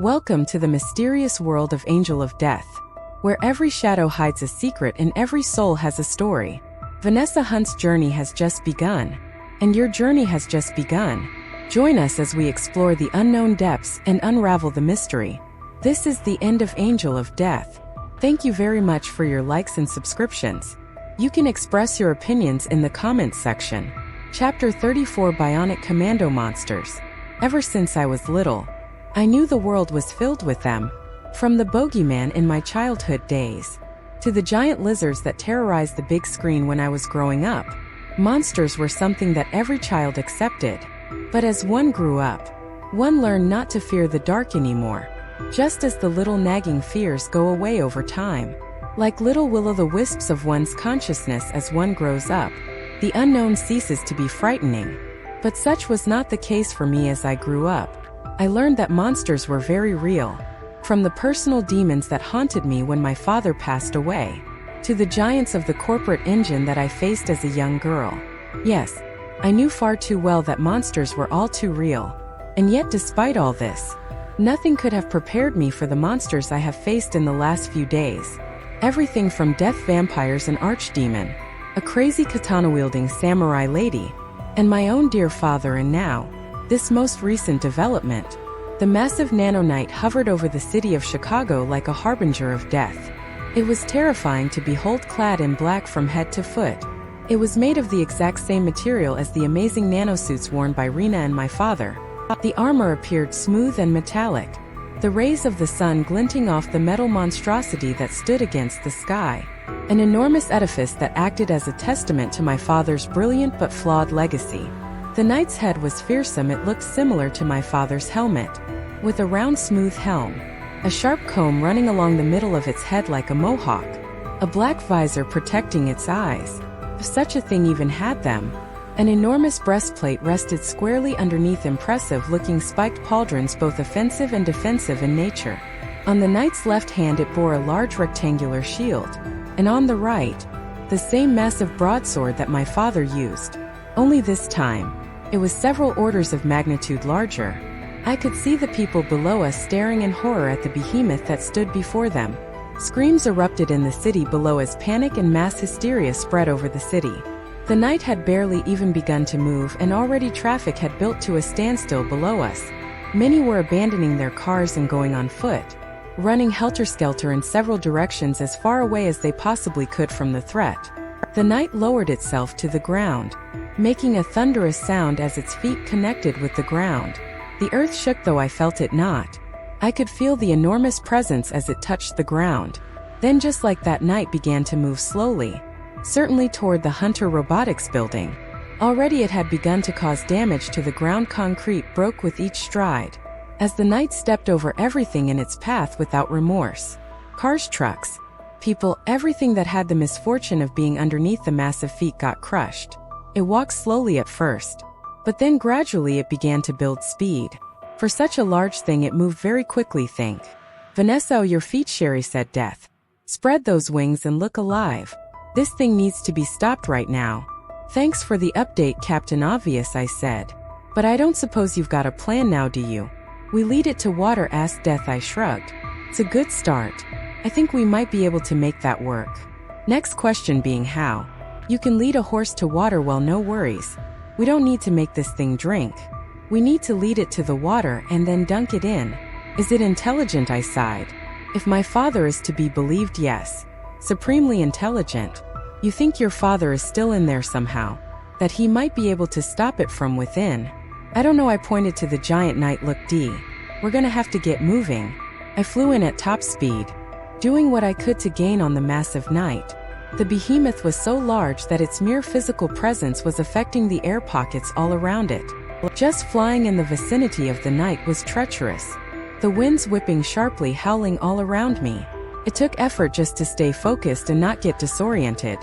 Welcome to the mysterious world of Angel of Death, where every shadow hides a secret and every soul has a story. Vanessa Hunt's journey has just begun, and your journey has just begun. Join us as we explore the unknown depths and unravel the mystery. This is the end of Angel of Death. Thank you very much for your likes and subscriptions. You can express your opinions in the comments section. Chapter 34: Bionic Commando Monsters. Ever since I was little, I knew the world was filled with them. From the bogeyman in my childhood days, to the giant lizards that terrorized the big screen when I was growing up, monsters were something that every child accepted. But as one grew up, one learned not to fear the dark anymore, just as the little nagging fears go away over time. Like little will-o'-the-wisps of one's consciousness as one grows up, the unknown ceases to be frightening. But such was not the case for me as I grew up. I learned that monsters were very real. From the personal demons that haunted me when my father passed away, to the giants of the corporate engine that I faced as a young girl. Yes, I knew far too well that monsters were all too real. And yet despite all this, nothing could have prepared me for the monsters I have faced in the last few days. Everything from death vampires and archdemon, a crazy katana-wielding samurai lady, and my own dear father, and now, this most recent development. The massive Nano-Knight hovered over the city of Chicago like a harbinger of death. It was terrifying to behold, clad in black from head to foot. It was made of the exact same material as the amazing nanosuits worn by Rena and my father. The armor appeared smooth and metallic, the rays of the sun glinting off the metal monstrosity that stood against the sky. An enormous edifice that acted as a testament to my father's brilliant but flawed legacy. The knight's head was fearsome. It looked similar to my father's helmet, with a round smooth helm, a sharp comb running along the middle of its head like a mohawk, a black visor protecting its eyes, if such a thing even had them. An enormous breastplate rested squarely underneath impressive-looking spiked pauldrons, both offensive and defensive in nature. On the knight's left hand it bore a large rectangular shield, and on the right, the same massive broadsword that my father used. Only this time, it was several orders of magnitude larger. I could see the people below us staring in horror at the behemoth that stood before them. Screams erupted in the city below as panic and mass hysteria spread over the city. The night had barely even begun to move, and already traffic had built to a standstill below us. Many were abandoning their cars and going on foot, running helter-skelter in several directions as far away as they possibly could from the threat. The night lowered itself to the ground, making a thunderous sound as its feet connected with the ground. The earth shook, though I felt it not. I could feel the enormous presence as it touched the ground. Then, just like that, night began to move slowly, certainly toward the Hunter Robotics building. Already it had begun to cause damage to the ground. Concrete broke with each stride, as the night stepped over everything in its path without remorse. Cars, trucks, people, everything that had the misfortune of being underneath the massive feet got crushed. It walked slowly at first, but then gradually it began to build speed. For such a large thing it moved very quickly. Think. Vanessa, your feet, Sherry said. Death. Spread those wings and look alive. This thing needs to be stopped right now. Thanks for the update, Captain Obvious, I said. But I don't suppose you've got a plan now, do you? We lead it to water, asked Death. I shrugged. It's a good start. I think we might be able to make that work. Next question being how. You can lead a horse to water, well, no worries. We don't need to make this thing drink. We need to lead it to the water and then dunk it in. Is it intelligent? I sighed. If my father is to be believed, yes. Supremely intelligent. You think your father is still in there somehow? That he might be able to stop it from within? I don't know. I pointed to the giant knight. Look, D. We're gonna have to get moving. I flew in at top speed, doing what I could to gain on the massive knight. The behemoth was so large that its mere physical presence was affecting the air pockets all around it. Just flying in the vicinity of the knight was treacherous. The winds whipping sharply, howling all around me. It took effort just to stay focused and not get disoriented.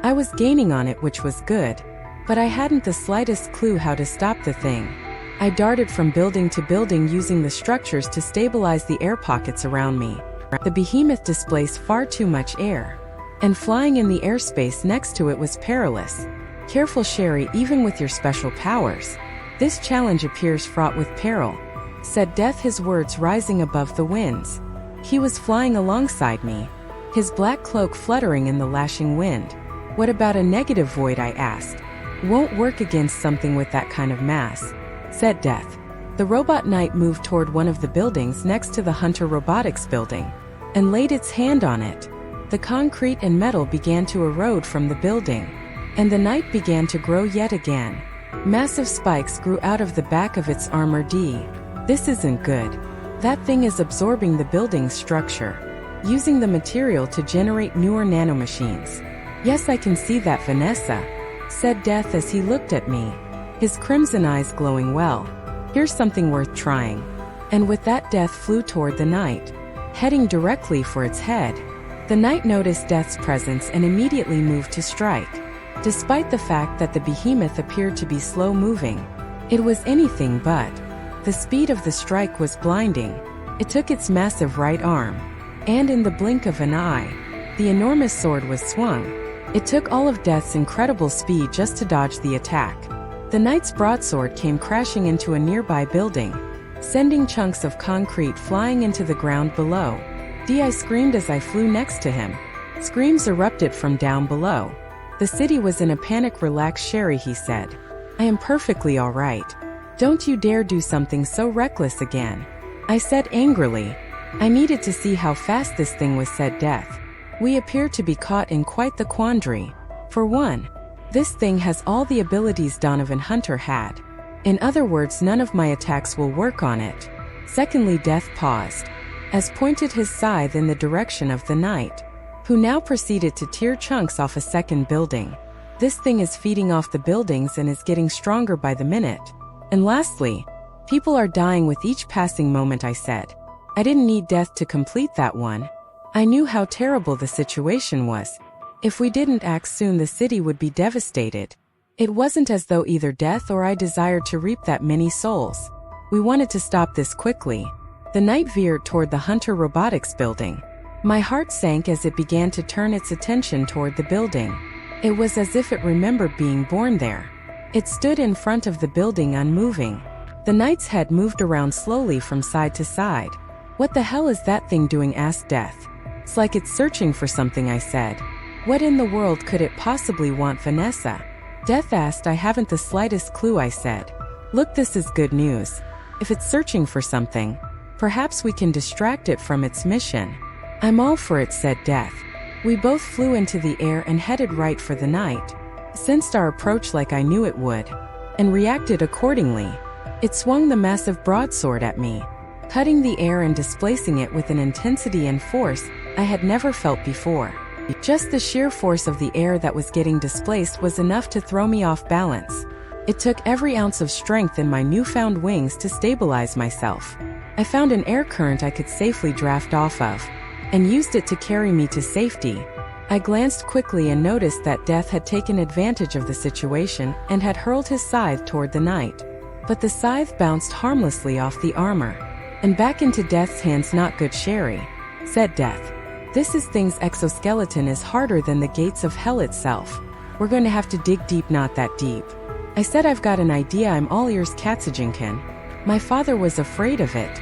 I was gaining on it, which was good, but I hadn't the slightest clue how to stop the thing. I darted from building to building, using the structures to stabilize the air pockets around me. The behemoth displaced far too much air, and flying in the airspace next to it was perilous. Careful, Sherry, even with your special powers. This challenge appears fraught with peril. said Death, his words rising above the winds. He was flying alongside me, his black cloak fluttering in the lashing wind. What about a negative void, I asked. Won't work against something with that kind of mass, said Death. The robot knight moved toward one of the buildings next to the Hunter Robotics building, and laid its hand on it. The concrete and metal began to erode from the building, and the knight began to grow yet again. Massive spikes grew out of the back of its armor. This isn't good. That thing is absorbing the building's structure, using the material to generate newer nanomachines. Yes, I can see that, Vanessa, said Death as he looked at me, his crimson eyes glowing. Well, here's something worth trying. And with that, Death flew toward the knight, heading directly for its head. The knight noticed Death's presence and immediately moved to strike. Despite the fact that the behemoth appeared to be slow-moving, it was anything but. The speed of the strike was blinding. It took its massive right arm, and in the blink of an eye, the enormous sword was swung. It took all of Death's incredible speed just to dodge the attack. The knight's broadsword came crashing into a nearby building, sending chunks of concrete flying into the ground below. I screamed as I flew next to him. Screams erupted from down below. The city was in a panic. Relax, Sherry, he said. I am perfectly all right. Don't you dare do something so reckless again, I said angrily. I needed to see how fast this thing was, said Death. We appear to be caught in quite the quandary. For one, this thing has all the abilities Donovan Hunter had. In other words, none of my attacks will work on it. Secondly, Death paused, as pointed his scythe in the direction of the knight, who now proceeded to tear chunks off a second building. This thing is feeding off the buildings and is getting stronger by the minute. And lastly, people are dying with each passing moment, I said. I didn't need Death to complete that one. I knew how terrible the situation was. If we didn't act soon, the city would be devastated. It wasn't as though either Death or I desired to reap that many souls. We wanted to stop this quickly. The knight veered toward the Hunter Robotics building. My heart sank as it began to turn its attention toward the building. It was as if it remembered being born there. It stood in front of the building, unmoving. The knight's head moved around slowly from side to side. What the hell is that thing doing? Asked Death. It's like it's searching for something, I said. What in the world could it possibly want, Vanessa? Death asked. I haven't the slightest clue, I said. Look, this is good news. If it's searching for something, perhaps we can distract it from its mission. I'm all for it, said Death. We both flew into the air and headed right for the knight. Sensed our approach like I knew it would, and reacted accordingly. It swung the massive broadsword at me, cutting the air and displacing it with an intensity and force I had never felt before. Just the sheer force of the air that was getting displaced was enough to throw me off balance. It took every ounce of strength in my newfound wings to stabilize myself. I found an air current I could safely draft off of, and used it to carry me to safety. I glanced quickly and noticed that Death had taken advantage of the situation and had hurled his scythe toward the knight. But the scythe bounced harmlessly off the armor, and back into Death's hands. Not good, Sherry, said Death. This thing's exoskeleton is harder than the gates of hell itself. We're going to have to dig deep. Not that deep, I said. I've got an idea. I'm all ears, Katsujinkin. My father was afraid of it.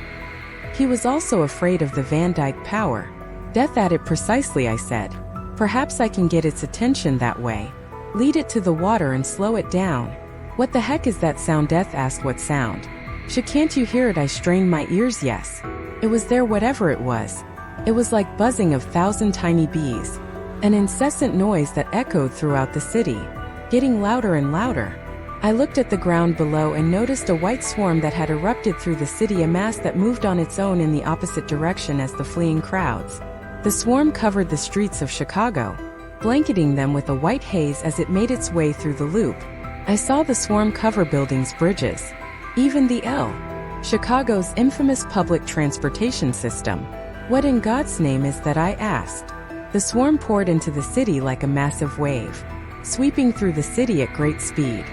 He was also afraid of the Van Dyke power. Death added. Precisely, I said. Perhaps I can get its attention that way. Lead it to the water and slow it down. What the heck is that sound? Death asked. What sound? Can't you hear it? I strained my ears. Yes. It was there, whatever it was. It was like buzzing of 1,000 tiny bees. An incessant noise that echoed throughout the city, getting louder and louder. I looked at the ground below and noticed a white swarm that had erupted through the city, a mass that moved on its own in the opposite direction as the fleeing crowds. The swarm covered the streets of Chicago, blanketing them with a white haze as it made its way through the loop. I saw the swarm cover buildings, bridges, even the Chicago's infamous public transportation system. What in God's name is that? I asked. The swarm poured into the city like a massive wave, sweeping through the city at great speed.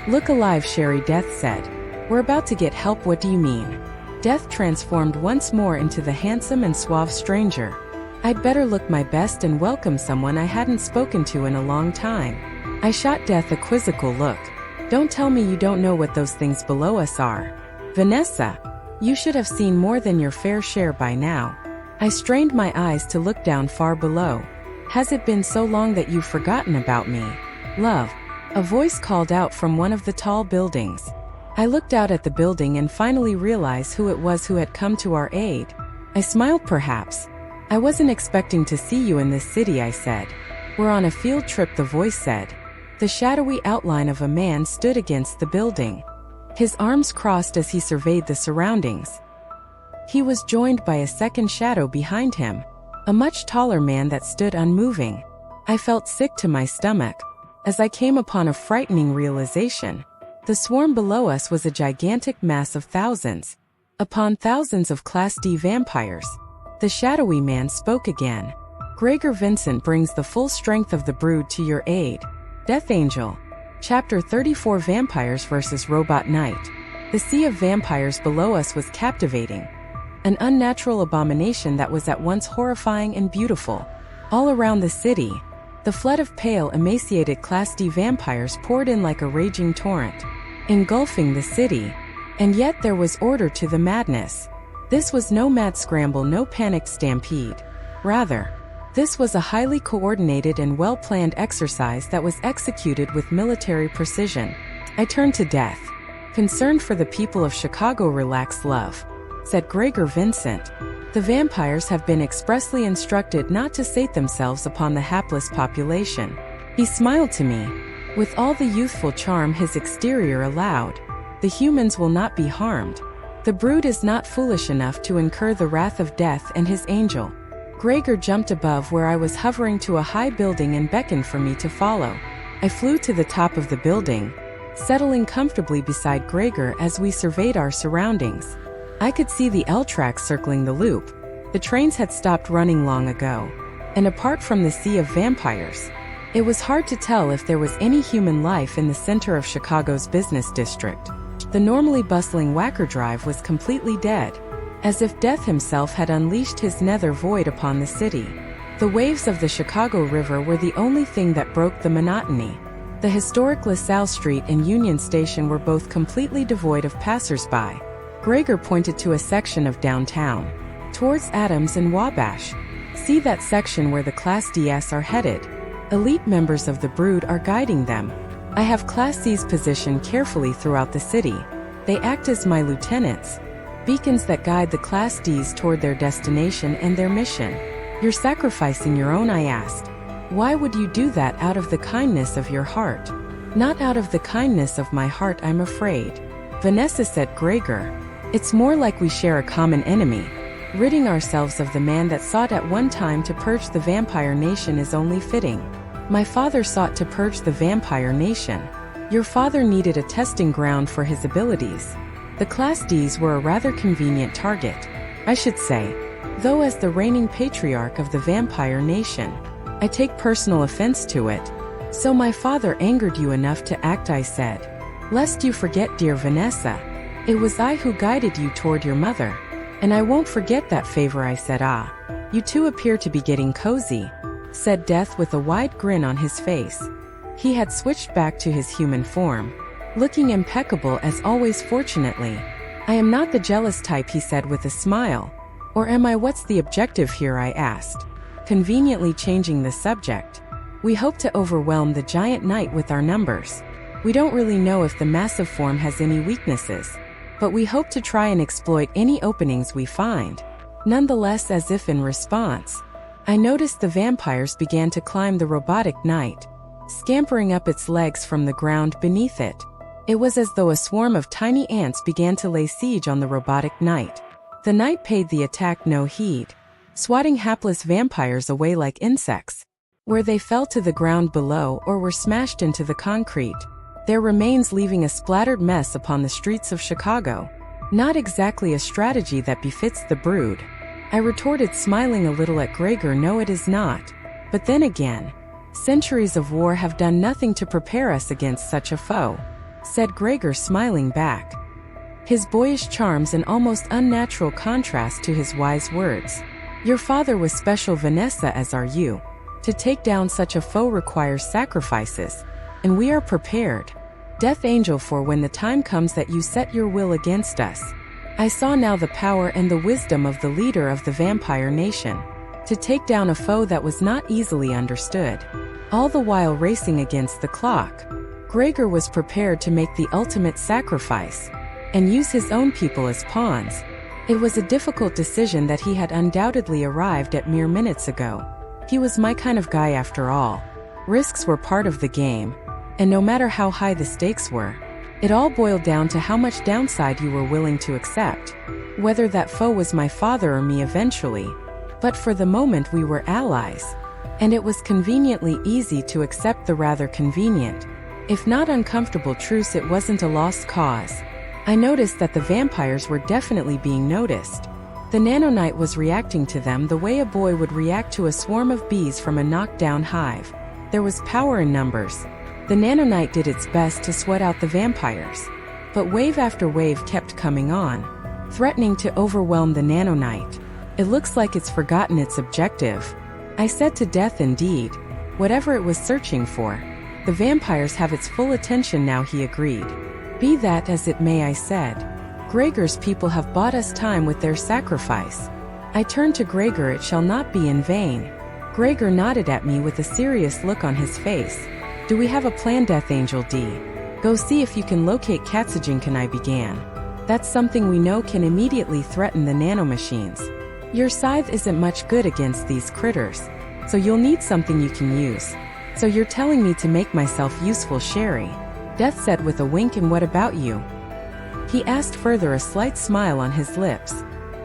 Look alive, Sherry, Death said. We're about to get help. What do you mean? Death transformed once more into the handsome and suave stranger. I'd better look my best and welcome someone I hadn't spoken to in a long time. I shot Death a quizzical look. Don't tell me you don't know what those things below us are. Vanessa, You should have seen more than your fair share by now. I strained my eyes to look down far below. Has it been so long that you've forgotten about me? Love. A voice called out from one of the tall buildings. I looked out at the building and finally realized who it was who had come to our aid. I smiled perhaps. I wasn't expecting to see you in this city, I said. We're on a field trip, the voice said. The shadowy outline of a man stood against the building. His arms crossed as he surveyed the surroundings. He was joined by a second shadow behind him, a much taller man that stood unmoving. I felt sick to my stomach as I came upon a frightening realization. The swarm below us was a gigantic mass of thousands upon thousands of Class D vampires. The shadowy man spoke again. Gregor Vincent brings the full strength of the brood to your aid. Death Angel. Chapter 34 Vampires vs. Robot Knight. The sea of vampires below us was captivating. An unnatural abomination that was at once horrifying and beautiful. All around the city, the flood of pale, emaciated Class D vampires poured in like a raging torrent, engulfing the city. And yet there was order to the madness. This was no mad scramble, no panicked stampede. Rather, this was a highly coordinated and well-planned exercise that was executed with military precision. I turned to Death. Concerned for the people of Chicago. Relax, love, said Gregor Vincent. The vampires have been expressly instructed not to sate themselves upon the hapless population. He smiled to me. With all the youthful charm his exterior allowed, the humans will not be harmed. The brood is not foolish enough to incur the wrath of Death and his angel. Gregor jumped above where I was hovering to a high building and beckoned for me to follow. I flew to the top of the building, settling comfortably beside Gregor as we surveyed our surroundings. I could see the L tracks circling the loop. The trains had stopped running long ago. And apart from the sea of vampires, it was hard to tell if there was any human life in the center of Chicago's business district. The normally bustling Wacker Drive was completely dead, as if Death himself had unleashed his nether void upon the city. The waves of the Chicago River were the only thing that broke the monotony. The historic LaSalle Street and Union Station were both completely devoid of passersby. Gregor pointed to a section of downtown, towards Adams and Wabash. See that section where the Class Ds are headed? Elite members of the brood are guiding them. I have Class Cs positioned carefully throughout the city. They act as my lieutenants, beacons that guide the Class Ds toward their destination and their mission. You're sacrificing your own, I asked. Why would you do that? Out of the kindness of your heart. Not out of the kindness of my heart, I'm afraid. Vanessa, said Gregor. It's more like we share a common enemy. Ridding ourselves of the man that sought at one time to purge the vampire nation is only fitting. My father sought to purge the vampire nation. Your father needed a testing ground for his abilities. The Class Ds were a rather convenient target, I should say. Though as the reigning patriarch of the vampire nation, I take personal offense to it. So my father angered you enough to act, I said. Lest you forget, dear Vanessa, it was I who guided you toward your mother. And I won't forget that favor, I said. Ah, you two appear to be getting cozy, said Death with a wide grin on his face. He had switched back to his human form, looking impeccable as always. Fortunately, I am not the jealous type, he said with a smile. Or am I? What's the objective here, I asked, conveniently changing the subject. We hope to overwhelm the giant knight with our numbers. We don't really know if the massive form has any weaknesses, but we hope to try and exploit any openings we find. Nonetheless, as if in response, I noticed the vampires began to climb the robotic knight, scampering up its legs from the ground beneath it. It was as though a swarm of tiny ants began to lay siege on the robotic knight. The knight paid the attack no heed, swatting hapless vampires away like insects. Where they fell to the ground below or were smashed into the concrete, their remains leaving a splattered mess upon the streets of Chicago. Not exactly a strategy that befits the brood, I retorted, smiling a little at Gregor. No, it is not. But then again, centuries of war have done nothing to prepare us against such a foe, said Gregor, smiling back, his boyish charms an almost unnatural contrast to his wise words. Your father was special, Vanessa, as are you. To take down such a foe requires sacrifices, and we are prepared. Death Angel, for when the time comes that you set your will against us, I saw now the power and the wisdom of the leader of the vampire nation, to take down a foe that was not easily understood. All the while racing against the clock, Gregor was prepared to make the ultimate sacrifice, and use his own people as pawns. It was a difficult decision that he had undoubtedly arrived at mere minutes ago. He was my kind of guy after all. Risks were part of the game, and no matter how high the stakes were, it all boiled down to how much downside you were willing to accept. Whether that foe was my father or me eventually, but for the moment we were allies, and it was conveniently easy to accept the rather convenient, if not uncomfortable truce. It wasn't a lost cause. I noticed that the vampires were definitely being noticed. The Nano-Knight was reacting to them the way a boy would react to a swarm of bees from a knocked-down hive. There was power in numbers. The Nano-Knight did its best to sweat out the vampires, but wave after wave kept coming on, threatening to overwhelm the Nano-Knight. It looks like it's forgotten its objective, I said to Death. Indeed, whatever it was searching for, the vampires have its full attention now, he agreed. Be that as it may, I said. Gregor's people have bought us time with their sacrifice. I turned to Gregor. It shall not be in vain. Gregor nodded at me with a serious look on his face. Do we have a plan, Death Angel D? Go see if you can locate Katsujinkan, I began. That's something we know can immediately threaten the nanomachines. Your scythe isn't much good against these critters, so you'll need something you can use. So you're telling me to make myself useful, Sherry? Death said with a wink. And what about you? He asked further, a slight smile on his lips.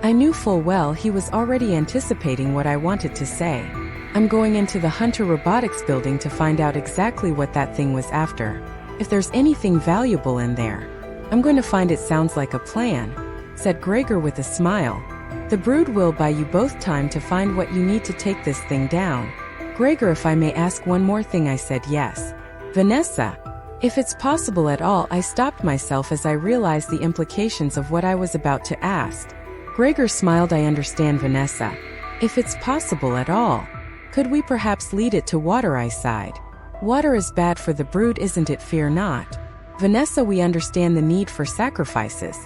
I knew full well he was already anticipating what I wanted to say. I'm going into the Hunter Robotics building to find out exactly what that thing was after. If there's anything valuable in there, I'm going to find it. Sounds like a plan, said Gregor with a smile. The brood will buy you both time to find what you need to take this thing down. Gregor, if I may ask one more thing, I said. Yes. Vanessa. If it's possible at all. I stopped myself as I realized the implications of what I was about to ask. Gregor smiled. I understand, Vanessa. If it's possible at all. Could we perhaps lead it to water, I sighed. Water is bad for the brood, isn't it? Fear not. Vanessa, we understand the need for sacrifices.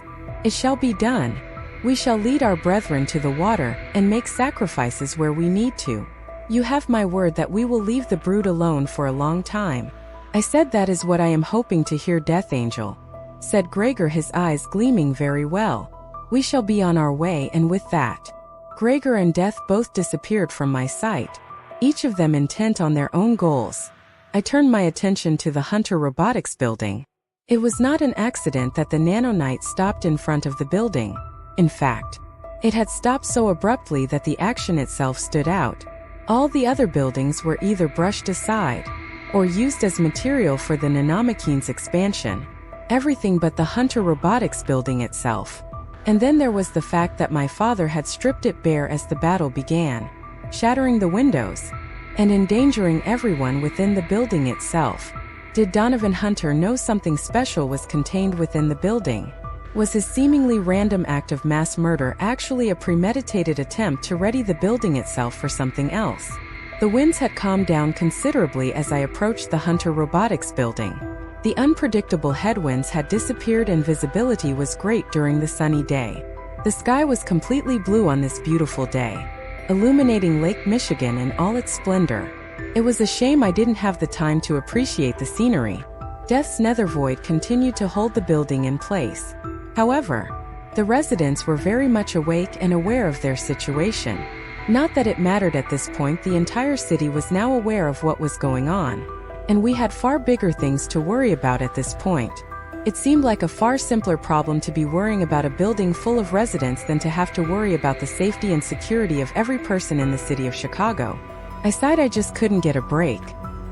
It shall be done. We shall lead our brethren to the water, and make sacrifices where we need to. You have my word that we will leave the brood alone for a long time. I said. That is what I am hoping to hear, Death Angel, said Gregor, his eyes gleaming. Very well. We shall be on our way. And with that, Gregor and Death both disappeared from my sight, each of them intent on their own goals. I turned my attention to the Hunter Robotics building. It was not an accident that the Nano-Knight stopped in front of the building. In fact, it had stopped so abruptly that the action itself stood out. All the other buildings were either brushed aside, or used as material for the nanomachines expansion. Everything but the Hunter Robotics building itself. And then there was the fact that my father had stripped it bare as the battle began, shattering the windows, and endangering everyone within the building itself. Did Donovan Hunter know something special was contained within the building? Was his seemingly random act of mass murder actually a premeditated attempt to ready the building itself for something else? The winds had calmed down considerably as I approached the Hunter Robotics building. The unpredictable headwinds had disappeared and visibility was great during the sunny day. The sky was completely blue on this beautiful day, illuminating Lake Michigan in all its splendor. It was a shame I didn't have the time to appreciate the scenery. Death's nether void continued to hold the building in place. However, the residents were very much awake and aware of their situation. Not that it mattered at this point. The entire city was now aware of what was going on, and we had far bigger things to worry about at this point. It seemed like a far simpler problem to be worrying about a building full of residents than to have to worry about the safety and security of every person in the city of Chicago. I sighed. I just couldn't get a break.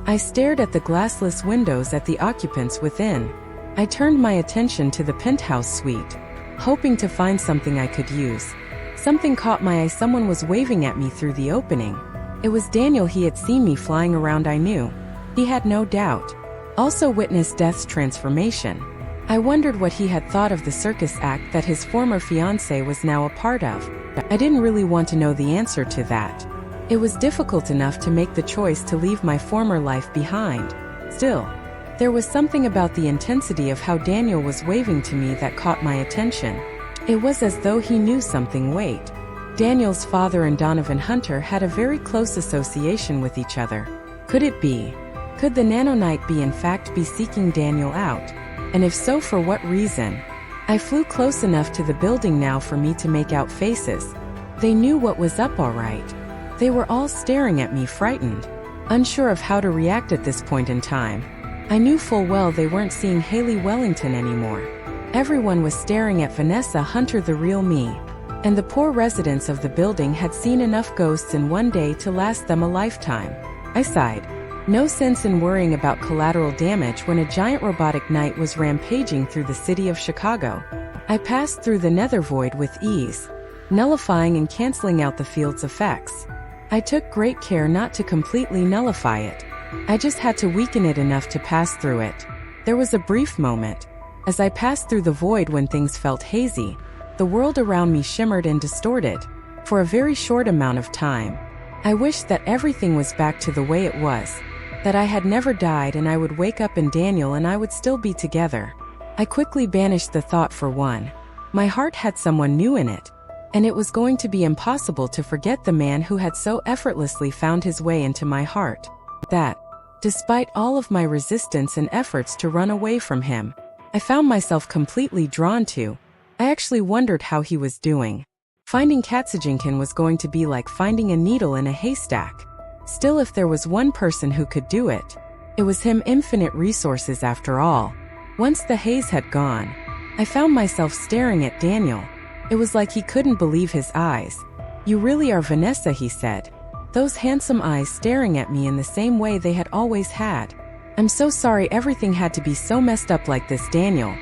I stared at the glassless windows at the occupants within. I turned my attention to the penthouse suite, hoping to find something I could use. Something caught my eye. Someone was waving at me through the opening. It was Daniel. He had seen me flying around, I knew. He had no doubt also witnessed Death's transformation. I wondered what he had thought of the circus act that his former fiancée was now a part of. I didn't really want to know the answer to that. It was difficult enough to make the choice to leave my former life behind. Still, there was something about the intensity of how Daniel was waving to me that caught my attention. It was as though he knew something. Wait. Daniel's father and Donovan Hunter had a very close association with each other. Could it be? Could the Nano-Knight be in fact be seeking Daniel out? And if so, for what reason? I flew close enough to the building now for me to make out faces. They knew what was up all right. They were all staring at me, frightened, unsure of how to react at this point in time. I knew full well they weren't seeing Haley Wellington anymore. Everyone was staring at Vanessa Hunter, the real me. And the poor residents of the building had seen enough ghosts in one day to last them a lifetime. I sighed. No sense in worrying about collateral damage when a giant robotic knight was rampaging through the city of Chicago. I passed through the nether void with ease, nullifying and canceling out the field's effects. I took great care not to completely nullify it. I just had to weaken it enough to pass through it. There was a brief moment, as I passed through the void, when things felt hazy. The world around me shimmered and distorted. For a very short amount of time, I wished that everything was back to the way it was, that I had never died and I would wake up and Daniel and I would still be together. I quickly banished the thought for one. My heart had someone new in it, and it was going to be impossible to forget the man who had so effortlessly found his way into my heart. That, despite all of my resistance and efforts to run away from him, I found myself completely drawn to. I actually wondered how he was doing. Finding Katsujinkin was going to be like finding a needle in a haystack. Still, if there was one person who could do it, it was him. Infinite resources after all. Once the haze had gone, I found myself staring at Daniel. It was like he couldn't believe his eyes. "You really are Vanessa," he said. Those handsome eyes staring at me in the same way they had always had. "I'm so sorry everything had to be so messed up like this, Daniel,"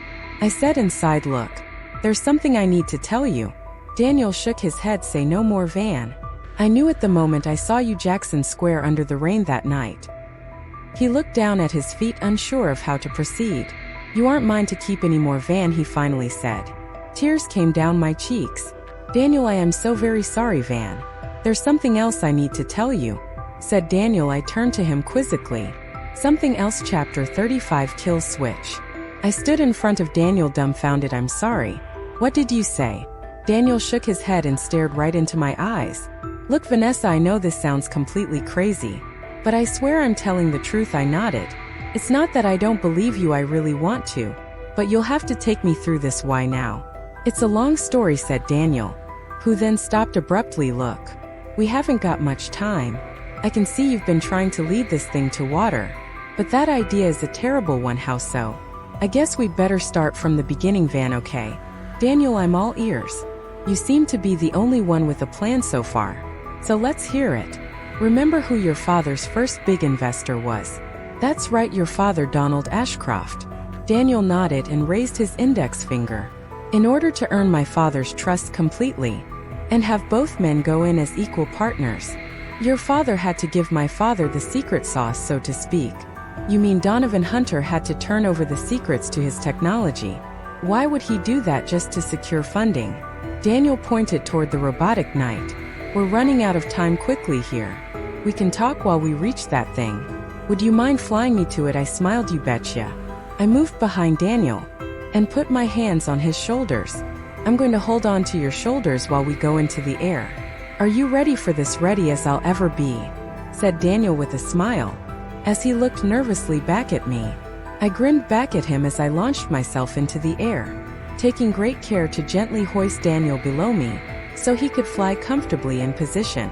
I said and sighed. "Look, there's something I need to tell you." Daniel shook his head. "Say no more, Van. I knew at the moment I saw you Jackson Square under the rain that night." He looked down at his feet, unsure of how to proceed. "You aren't mine to keep anymore, Van," he finally said. Tears came down my cheeks. "Daniel, I am so very sorry, Van. There's something else I need to tell you," said Daniel. I turned to him quizzically. "Something else?" Chapter 35 Kill Switch. I stood in front of Daniel, dumbfounded. "I'm sorry. What did you say?" Daniel shook his head and stared right into my eyes. "Look, Vanessa, I know this sounds completely crazy, but I swear I'm telling the truth," I nodded. "It's not that I don't believe you, I really want to, but you'll have to take me through this." "Why now?" "It's a long story," said Daniel, who then stopped abruptly. "Look, we haven't got much time. I can see you've been trying to lead this thing to water, but that idea is a terrible one. How so?" "I guess we'd better start from the beginning, Van, okay?" "Daniel, I'm all ears. You seem to be the only one with a plan so far, so let's hear it. Remember who your father's first big investor was?" "That's right, your father, Donald Ashcroft." Daniel nodded and raised his index finger. "In order to earn my father's trust completely, and have both men go in as equal partners, your father had to give my father the secret sauce, so to speak." "You mean Donovan Hunter had to turn over the secrets to his technology?" "Why would he do that? Just to secure funding." Daniel pointed toward the robotic knight. "We're running out of time quickly here. We can talk while we reach that thing. Would you mind flying me to it?" I smiled. "You betcha." I moved behind Daniel and put my hands on his shoulders. "I'm going to hold on to your shoulders while we go into the air. Are you ready for this?" "Ready as I'll ever be," said Daniel with a smile, as he looked nervously back at me. I grinned back at him as I launched myself into the air, taking great care to gently hoist Daniel below me so he could fly comfortably in position.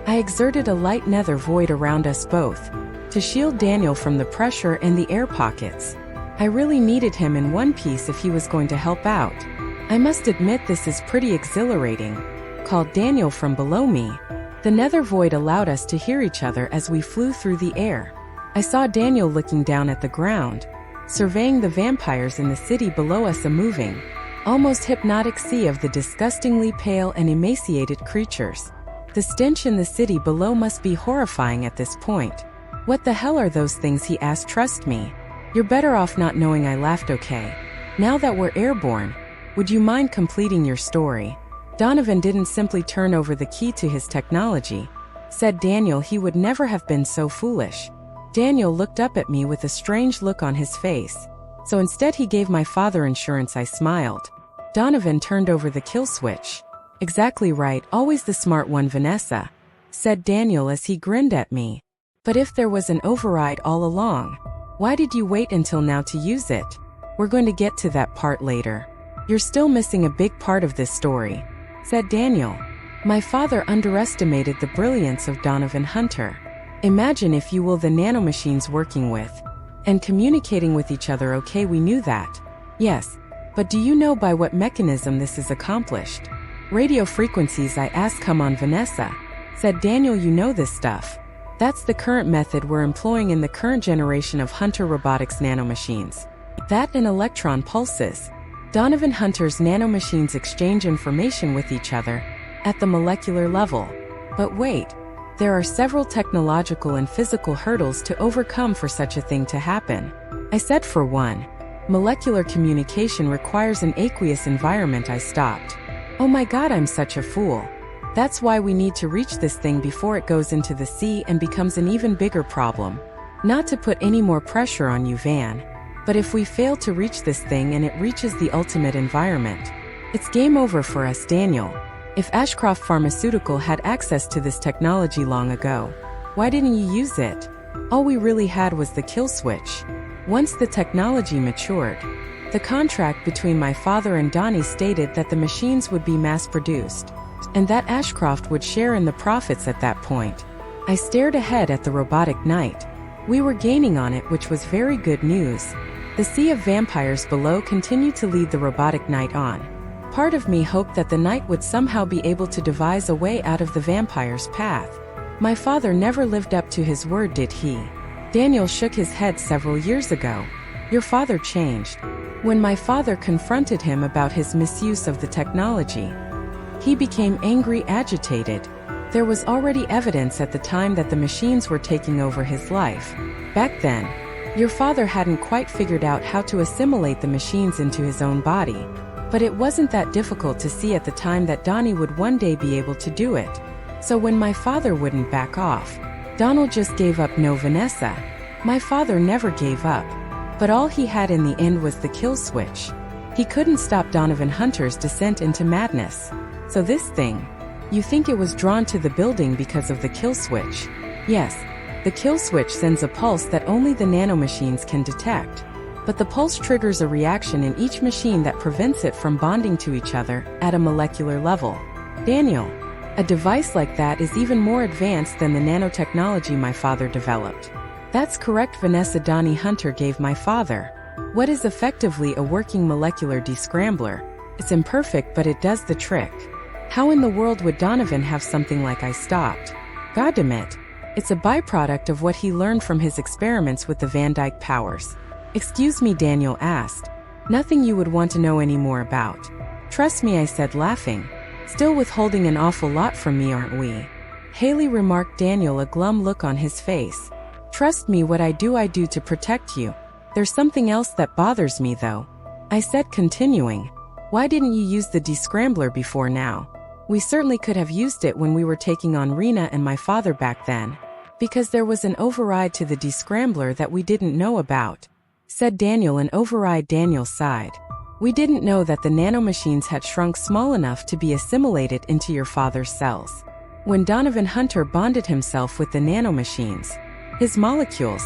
I exerted a light nether void around us both to shield Daniel from the pressure and the air pockets. I really needed him in one piece if he was going to help out. "I must admit this is pretty exhilarating," called Daniel from below me. The nether void allowed us to hear each other as we flew through the air. I saw Daniel looking down at the ground, surveying the vampires in the city below us, a moving, almost hypnotic sea of the disgustingly pale and emaciated creatures. The stench in the city below must be horrifying at this point. "What the hell are those things?" he asked. "Trust me, you're better off not knowing," I laughed. "Okay, now that we're airborne, would you mind completing your story?" "Donovan didn't simply turn over the key to his technology," said Daniel. "He would never have been so foolish." Daniel looked up at me with a strange look on his face. "So instead he gave my father insurance," I smiled. Donovan turned over the kill switch. Exactly right, always the smart one, Vanessa, said Daniel as he grinned at me. But if there was an override all along, why did you wait until now to use it? We're going to get to that part later. You're still missing a big part of this story, said Daniel. My father underestimated the brilliance of Donovan Hunter. Imagine, if you will, the nanomachines working with and communicating with each other. Okay, we knew that. Yes, but do you know by what mechanism this is accomplished? Radio frequencies, I asked. Come on, Vanessa, said Daniel, you know this stuff. That's the current method we're employing in the current generation of Hunter Robotics nanomachines. That and electron pulses. Donovan Hunter's nanomachines exchange information with each other at the molecular level. But wait, there are several technological and physical hurdles to overcome for such a thing to happen. I said, for one, molecular communication requires an aqueous environment. I stopped. Oh my God, I'm such a fool. That's why we need to reach this thing before it goes into the sea and becomes an even bigger problem. Not to put any more pressure on you, Van, but if we fail to reach this thing and it reaches the ultimate environment, it's game over for us, Daniel. If Ashcroft Pharmaceutical had access to this technology long ago, why didn't you use it? All we really had was the kill switch. Once the technology matured, the contract between my father and Donnie stated that the machines would be mass-produced, and that Ashcroft would share in the profits at that point. I stared ahead at the robotic knight. We were gaining on it, which was very good news. The sea of vampires below continued to lead the robotic knight on. Part of me hoped that the knight would somehow be able to devise a way out of the vampire's path. My father never lived up to his word, did he? Daniel shook his head. Several years ago, your father changed. When my father confronted him about his misuse of the technology, he became angry, agitated. There was already evidence at the time that the machines were taking over his life. Back then, your father hadn't quite figured out how to assimilate the machines into his own body. But it wasn't that difficult to see at the time that Donnie would one day be able to do it. So when my father wouldn't back off, Donald just gave up. No, Vanessa, my father never gave up. But all he had in the end was the kill switch. He couldn't stop Donovan Hunter's descent into madness. So this thing, you think it was drawn to the building because of the kill switch? Yes, the kill switch sends a pulse that only the nanomachines can detect. But the pulse triggers a reaction in each machine that prevents it from bonding to each other at a molecular level. Daniel, a device like that is even more advanced than the nanotechnology my father developed. That's correct, Vanessa. Donnie Hunter gave my father what is effectively a working molecular descrambler. It's imperfect, but it does the trick. How in the world would Donovan have something like? I stopped. Goddamn, it's a byproduct of what he learned from his experiments with the Van Dyke powers. Excuse me, Daniel asked. Nothing you would want to know any more about. Trust me, I said, laughing. Still withholding an awful lot from me, aren't we? Haley remarked, Daniel, a glum look on his face. Trust me, what I do to protect you. There's something else that bothers me, though, I said, continuing. Why didn't you use the descrambler before now? We certainly could have used it when we were taking on Rena and my father back then. Because there was an override to the descrambler that we didn't know about, said Daniel. An override? Daniel sighed. We didn't know that the nanomachines had shrunk small enough to be assimilated into your father's cells. When Donovan Hunter bonded himself with the nanomachines, his molecules,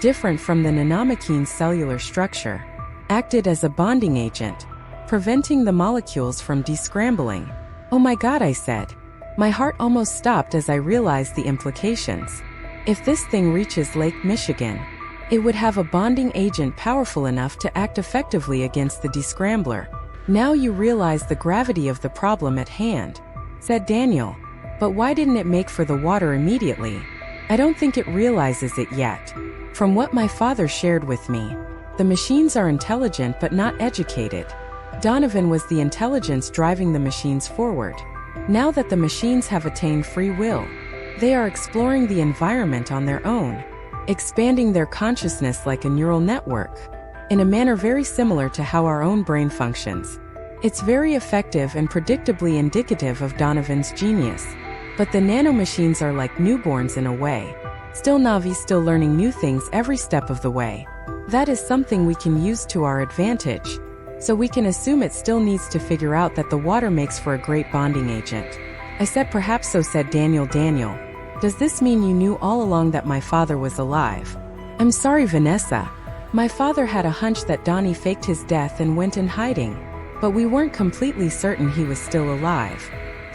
different from the nanomachines' cellular structure, acted as a bonding agent, preventing the molecules from descrambling. Oh my God, I said. My heart almost stopped as I realized the implications. If this thing reaches Lake Michigan, it would have a bonding agent powerful enough to act effectively against the descrambler. Now you realize the gravity of the problem at hand, said Daniel. But why didn't it make for the water immediately? I don't think it realizes it yet. From what my father shared with me, the machines are intelligent but not educated. Donovan was the intelligence driving the machines forward. Now that the machines have attained free will, they are exploring the environment on their own, expanding their consciousness like a neural network, in a manner very similar to how our own brain functions. It's very effective and predictably indicative of Donovan's genius. But the nanomachines are like newborns in a way. Still Navi, still learning new things every step of the way. That is something we can use to our advantage. So we can assume it still needs to figure out that the water makes for a great bonding agent. I said, perhaps so, said Daniel. Daniel, does this mean you knew all along that my father was alive? I'm sorry, Vanessa. My father had a hunch that Donnie faked his death and went in hiding, but we weren't completely certain he was still alive.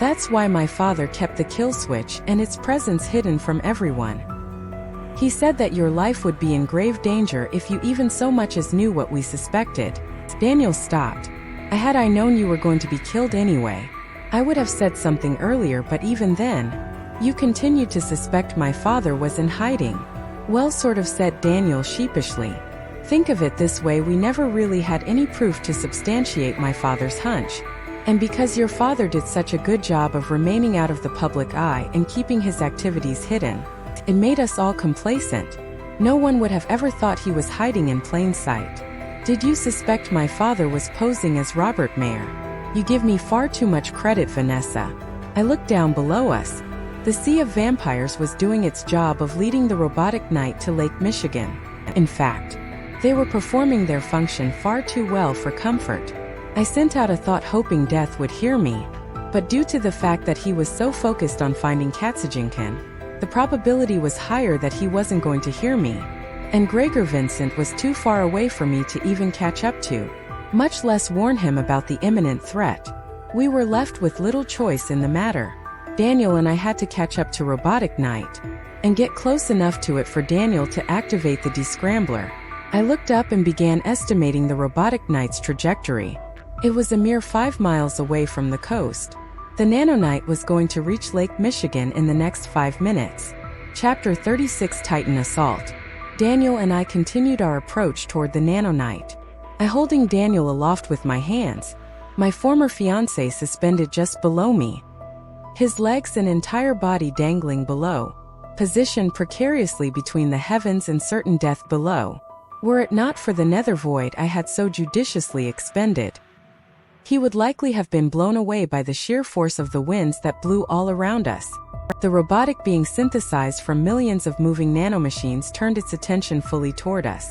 That's why my father kept the kill switch and its presence hidden from everyone. He said that your life would be in grave danger if you even so much as knew what we suspected. Daniel stopped. Had I known you were going to be killed anyway, I would have said something earlier, but even then, you continued to suspect my father was in hiding. Well, sort of, said Daniel sheepishly. Think of it this way, we never really had any proof to substantiate my father's hunch. And because your father did such a good job of remaining out of the public eye and keeping his activities hidden, it made us all complacent. No one would have ever thought he was hiding in plain sight. Did you suspect my father was posing as Robert Mayer? You give me far too much credit, Vanessa. I looked down below us. The Sea of Vampires was doing its job of leading the robotic knight to Lake Michigan. In fact, they were performing their function far too well for comfort. I sent out a thought hoping Death would hear me, but due to the fact that he was so focused on finding Katsujinkan, the probability was higher that he wasn't going to hear me, and Gregor Vincent was too far away for me to even catch up to, much less warn him about the imminent threat. We were left with little choice in the matter. Daniel and I had to catch up to Robotic Knight, and get close enough to it for Daniel to activate the descrambler. I looked up and began estimating the Robotic Knight's trajectory. It was a mere 5 miles away from the coast. The Nano-Knight was going to reach Lake Michigan in the next 5 minutes. Chapter 36, Titan Assault. Daniel and I continued our approach toward the Nano-Knight. I holding Daniel aloft with my hands, my former fiancé suspended just below me, his legs and entire body dangling below, positioned precariously between the heavens and certain death below. Were it not for the nether void I had so judiciously expended, he would likely have been blown away by the sheer force of the winds that blew all around us. The robotic being synthesized from millions of moving nanomachines turned its attention fully toward us.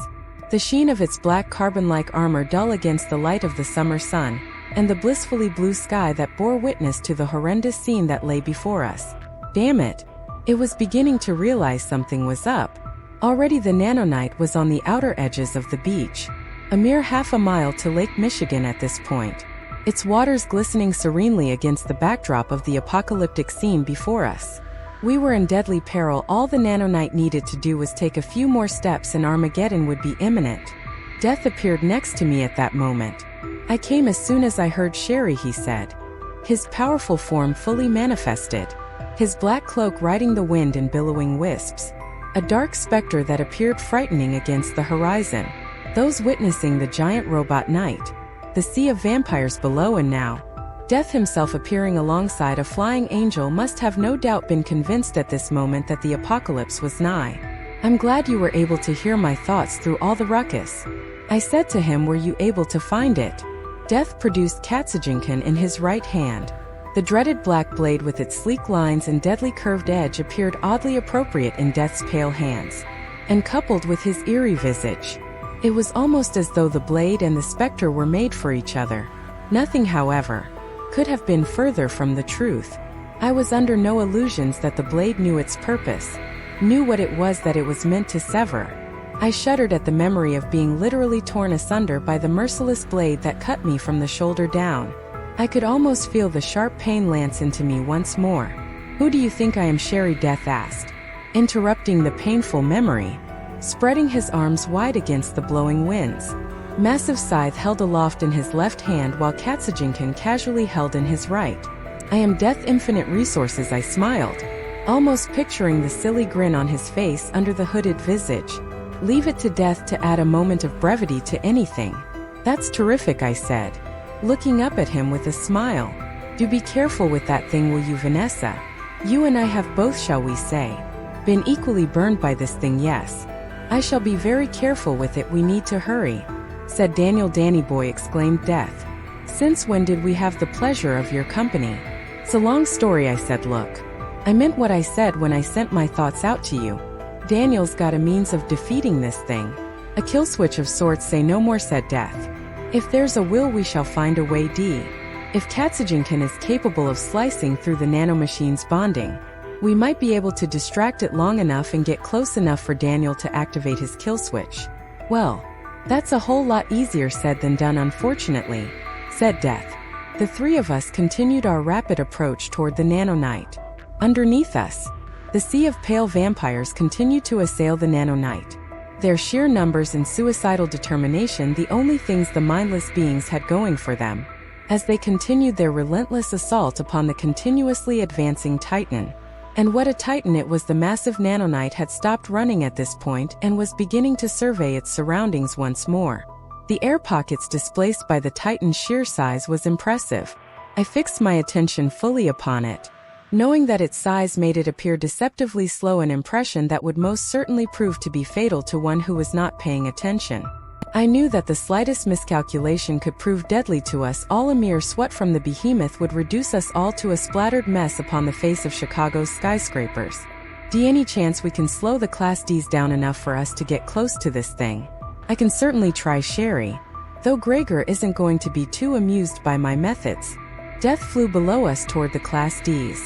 The sheen of its black carbon-like armor dull against the light of the summer sun, and the blissfully blue sky that bore witness to the horrendous scene that lay before us. Damn it! It was beginning to realize something was up. Already the Nano-Knight was on the outer edges of the beach, a mere half a mile to Lake Michigan at this point, its waters glistening serenely against the backdrop of the apocalyptic scene before us. We were in deadly peril. All the Nano-Knight needed to do was take a few more steps and Armageddon would be imminent. Death appeared next to me at that moment. I came as soon as I heard Sherry, he said. His powerful form fully manifested, his black cloak riding the wind in billowing wisps. A dark specter that appeared frightening against the horizon. Those witnessing the giant robot knight, the Sea of Vampires below, and now Death himself appearing alongside a flying angel must have no doubt been convinced at this moment that the apocalypse was nigh. I'm glad you were able to hear my thoughts through all the ruckus. I said to him, were you able to find it? Death produced Katsujinkan in his right hand. The dreaded black blade with its sleek lines and deadly curved edge appeared oddly appropriate in Death's pale hands, and coupled with his eerie visage, it was almost as though the blade and the specter were made for each other. Nothing, however, could have been further from the truth. I was under no illusions that the blade knew its purpose, knew what it was that it was meant to sever. I shuddered at the memory of being literally torn asunder by the merciless blade that cut me from the shoulder down. I could almost feel the sharp pain lance into me once more. Who do you think I am? Sherry Death asked, interrupting the painful memory, spreading his arms wide against the blowing winds. Massive scythe held aloft in his left hand while Katsujinkan casually held in his right. I am Death, infinite resources, I smiled, almost picturing the silly grin on his face under the hooded visage. Leave it to Death to add a moment of brevity to anything. That's terrific, I said, looking up at him with a smile. Do be careful with that thing, will you, Vanessa? You and I have both, shall we say, been equally burned by this thing. Yes. I shall be very careful with it. We need to hurry, said Daniel. Danny boy, exclaimed Death. Since when did we have the pleasure of your company? It's a long story, I said. Look, I meant what I said when I sent my thoughts out to you. Daniel's got a means of defeating this thing. A kill switch of sorts. Say no more, said Death. If there's a will, we shall find a way. D. If Katsujinkan is capable of slicing through the nanomachine's bonding, we might be able to distract it long enough and get close enough for Daniel to activate his kill switch. Well, that's a whole lot easier said than done, unfortunately, said Death. The three of us continued our rapid approach toward the Nano-Knight. Underneath us, the sea of pale vampires continued to assail the Nano-Knight. Their sheer numbers and suicidal determination the only things the mindless beings had going for them, as they continued their relentless assault upon the continuously advancing Titan. And what a Titan it was! The massive Nano-Knight had stopped running at this point and was beginning to survey its surroundings once more. The air pockets displaced by the Titan's sheer size was impressive. I fixed my attention fully upon it, knowing that its size made it appear deceptively slow, an impression that would most certainly prove to be fatal to one who was not paying attention. I knew that the slightest miscalculation could prove deadly to us all. A mere sweat from the behemoth would reduce us all to a splattered mess upon the face of Chicago's skyscrapers. D. Any chance we can slow the Class Ds down enough for us to get close to this thing? I can certainly try, Sherry, though Gregor isn't going to be too amused by my methods. Death flew below us toward the Class Ds.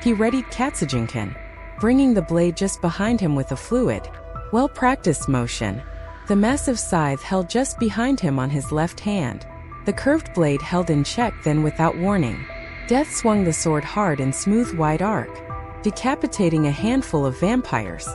He readied Katsujinkan, bringing the blade just behind him with a fluid, well-practiced motion. The massive scythe held just behind him on his left hand. The curved blade held in check, then without warning, Death swung the sword hard in smooth wide arc, decapitating a handful of vampires.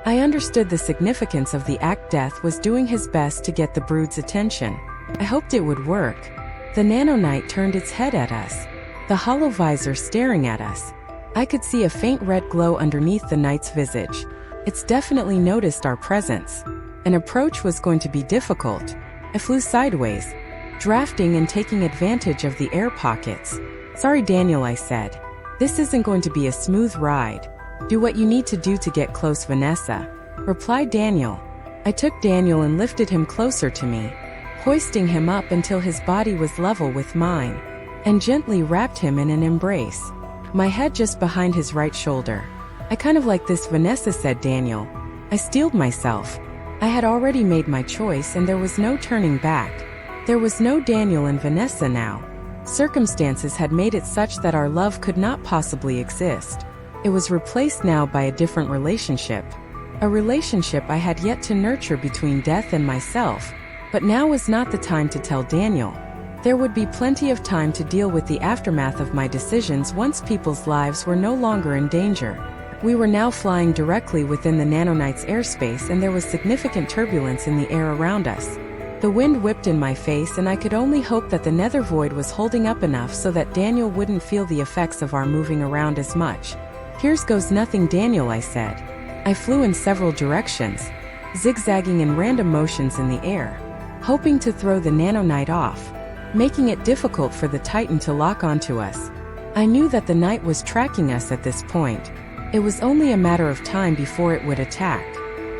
I understood the significance of the act. Death was doing his best to get the brood's attention. I hoped it would work. The Nano-Knight turned its head at us, the hollow visor staring at us. I could see a faint red glow underneath the knight's visage. It's definitely noticed our presence. An approach was going to be difficult. I flew sideways, drafting and taking advantage of the air pockets. Sorry, Daniel, I said. This isn't going to be a smooth ride. Do what you need to do to get close, Vanessa, replied Daniel. I took Daniel and lifted him closer to me, hoisting him up until his body was level with mine, and gently wrapped him in an embrace, my head just behind his right shoulder. I kind of like this, Vanessa, said Daniel. I steeled myself. I had already made my choice and there was no turning back. There was no Daniel and Vanessa now. Circumstances had made it such that our love could not possibly exist. It was replaced now by a different relationship. A relationship I had yet to nurture between Death and myself. But now was not the time to tell Daniel. There would be plenty of time to deal with the aftermath of my decisions once people's lives were no longer in danger. We were now flying directly within the Nano-Knight's airspace and there was significant turbulence in the air around us. The wind whipped in my face and I could only hope that the nether void was holding up enough so that Daniel wouldn't feel the effects of our moving around as much. Here's goes nothing, Daniel, I said. I flew in several directions, zigzagging in random motions in the air, hoping to throw the Nano-Knight off, making it difficult for the Titan to lock onto us. I knew that the Knight was tracking us at this point. It was only a matter of time before it would attack.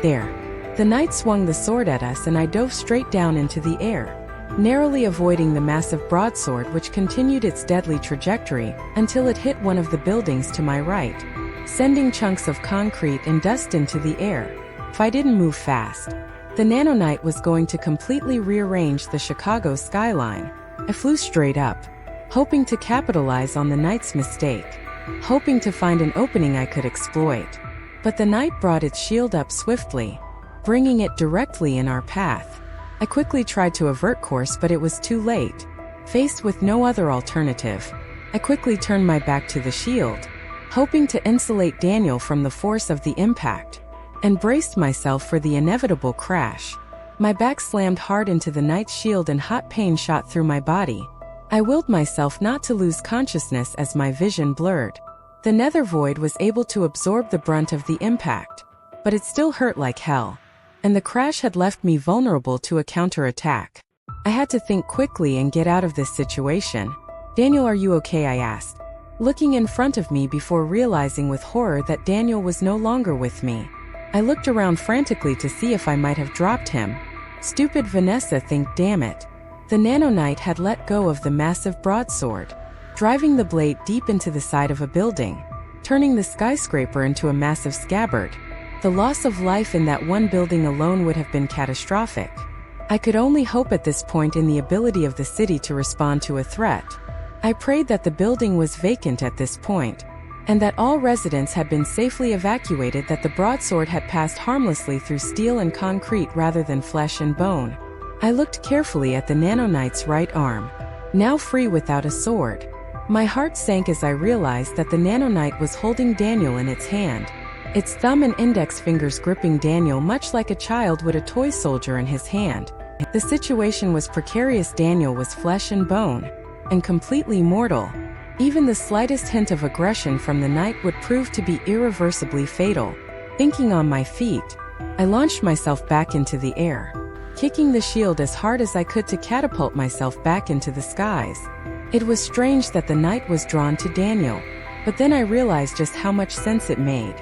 There. The Knight swung the sword at us and I dove straight down into the air, narrowly avoiding the massive broadsword which continued its deadly trajectory until it hit one of the buildings to my right, sending chunks of concrete and dust into the air. If I didn't move fast, the Nano-Knight was going to completely rearrange the Chicago skyline. I flew straight up, hoping to capitalize on the Knight's mistake, hoping to find an opening I could exploit. But the Knight brought its shield up swiftly, bringing it directly in our path. I quickly tried to avert course, but it was too late. Faced with no other alternative, I quickly turned my back to the shield, hoping to insulate Daniel from the force of the impact, and braced myself for the inevitable crash. My back slammed hard into the Knight's shield and hot pain shot through my body. I willed myself not to lose consciousness as my vision blurred. The nether void was able to absorb the brunt of the impact, but it still hurt like hell, and the crash had left me vulnerable to a counterattack. I had to think quickly and get out of this situation. Daniel, are you okay? I asked, looking in front of me before realizing with horror that Daniel was no longer with me. I looked around frantically to see if I might have dropped him. Stupid Vanessa, think, damn it. The Nano-Knight had let go of the massive broadsword, driving the blade deep into the side of a building, turning the skyscraper into a massive scabbard. The loss of life in that one building alone would have been catastrophic. I could only hope at this point in the ability of the city to respond to a threat. I prayed that the building was vacant at this point, and that all residents had been safely evacuated, that the broadsword had passed harmlessly through steel and concrete rather than flesh and bone. I looked carefully at the Nano-Knight's right arm, now free without a sword. My heart sank as I realized that the Nano-Knight was holding Daniel in its hand, its thumb and index fingers gripping Daniel much like a child would a toy soldier in his hand. The situation was precarious. Daniel was flesh and bone, and completely mortal. Even the slightest hint of aggression from the knight would prove to be irreversibly fatal. Thinking on my feet, I launched myself back into the air, kicking the shield as hard as I could to catapult myself back into the skies. It was strange that the knight was drawn to Daniel, but then I realized just how much sense it made.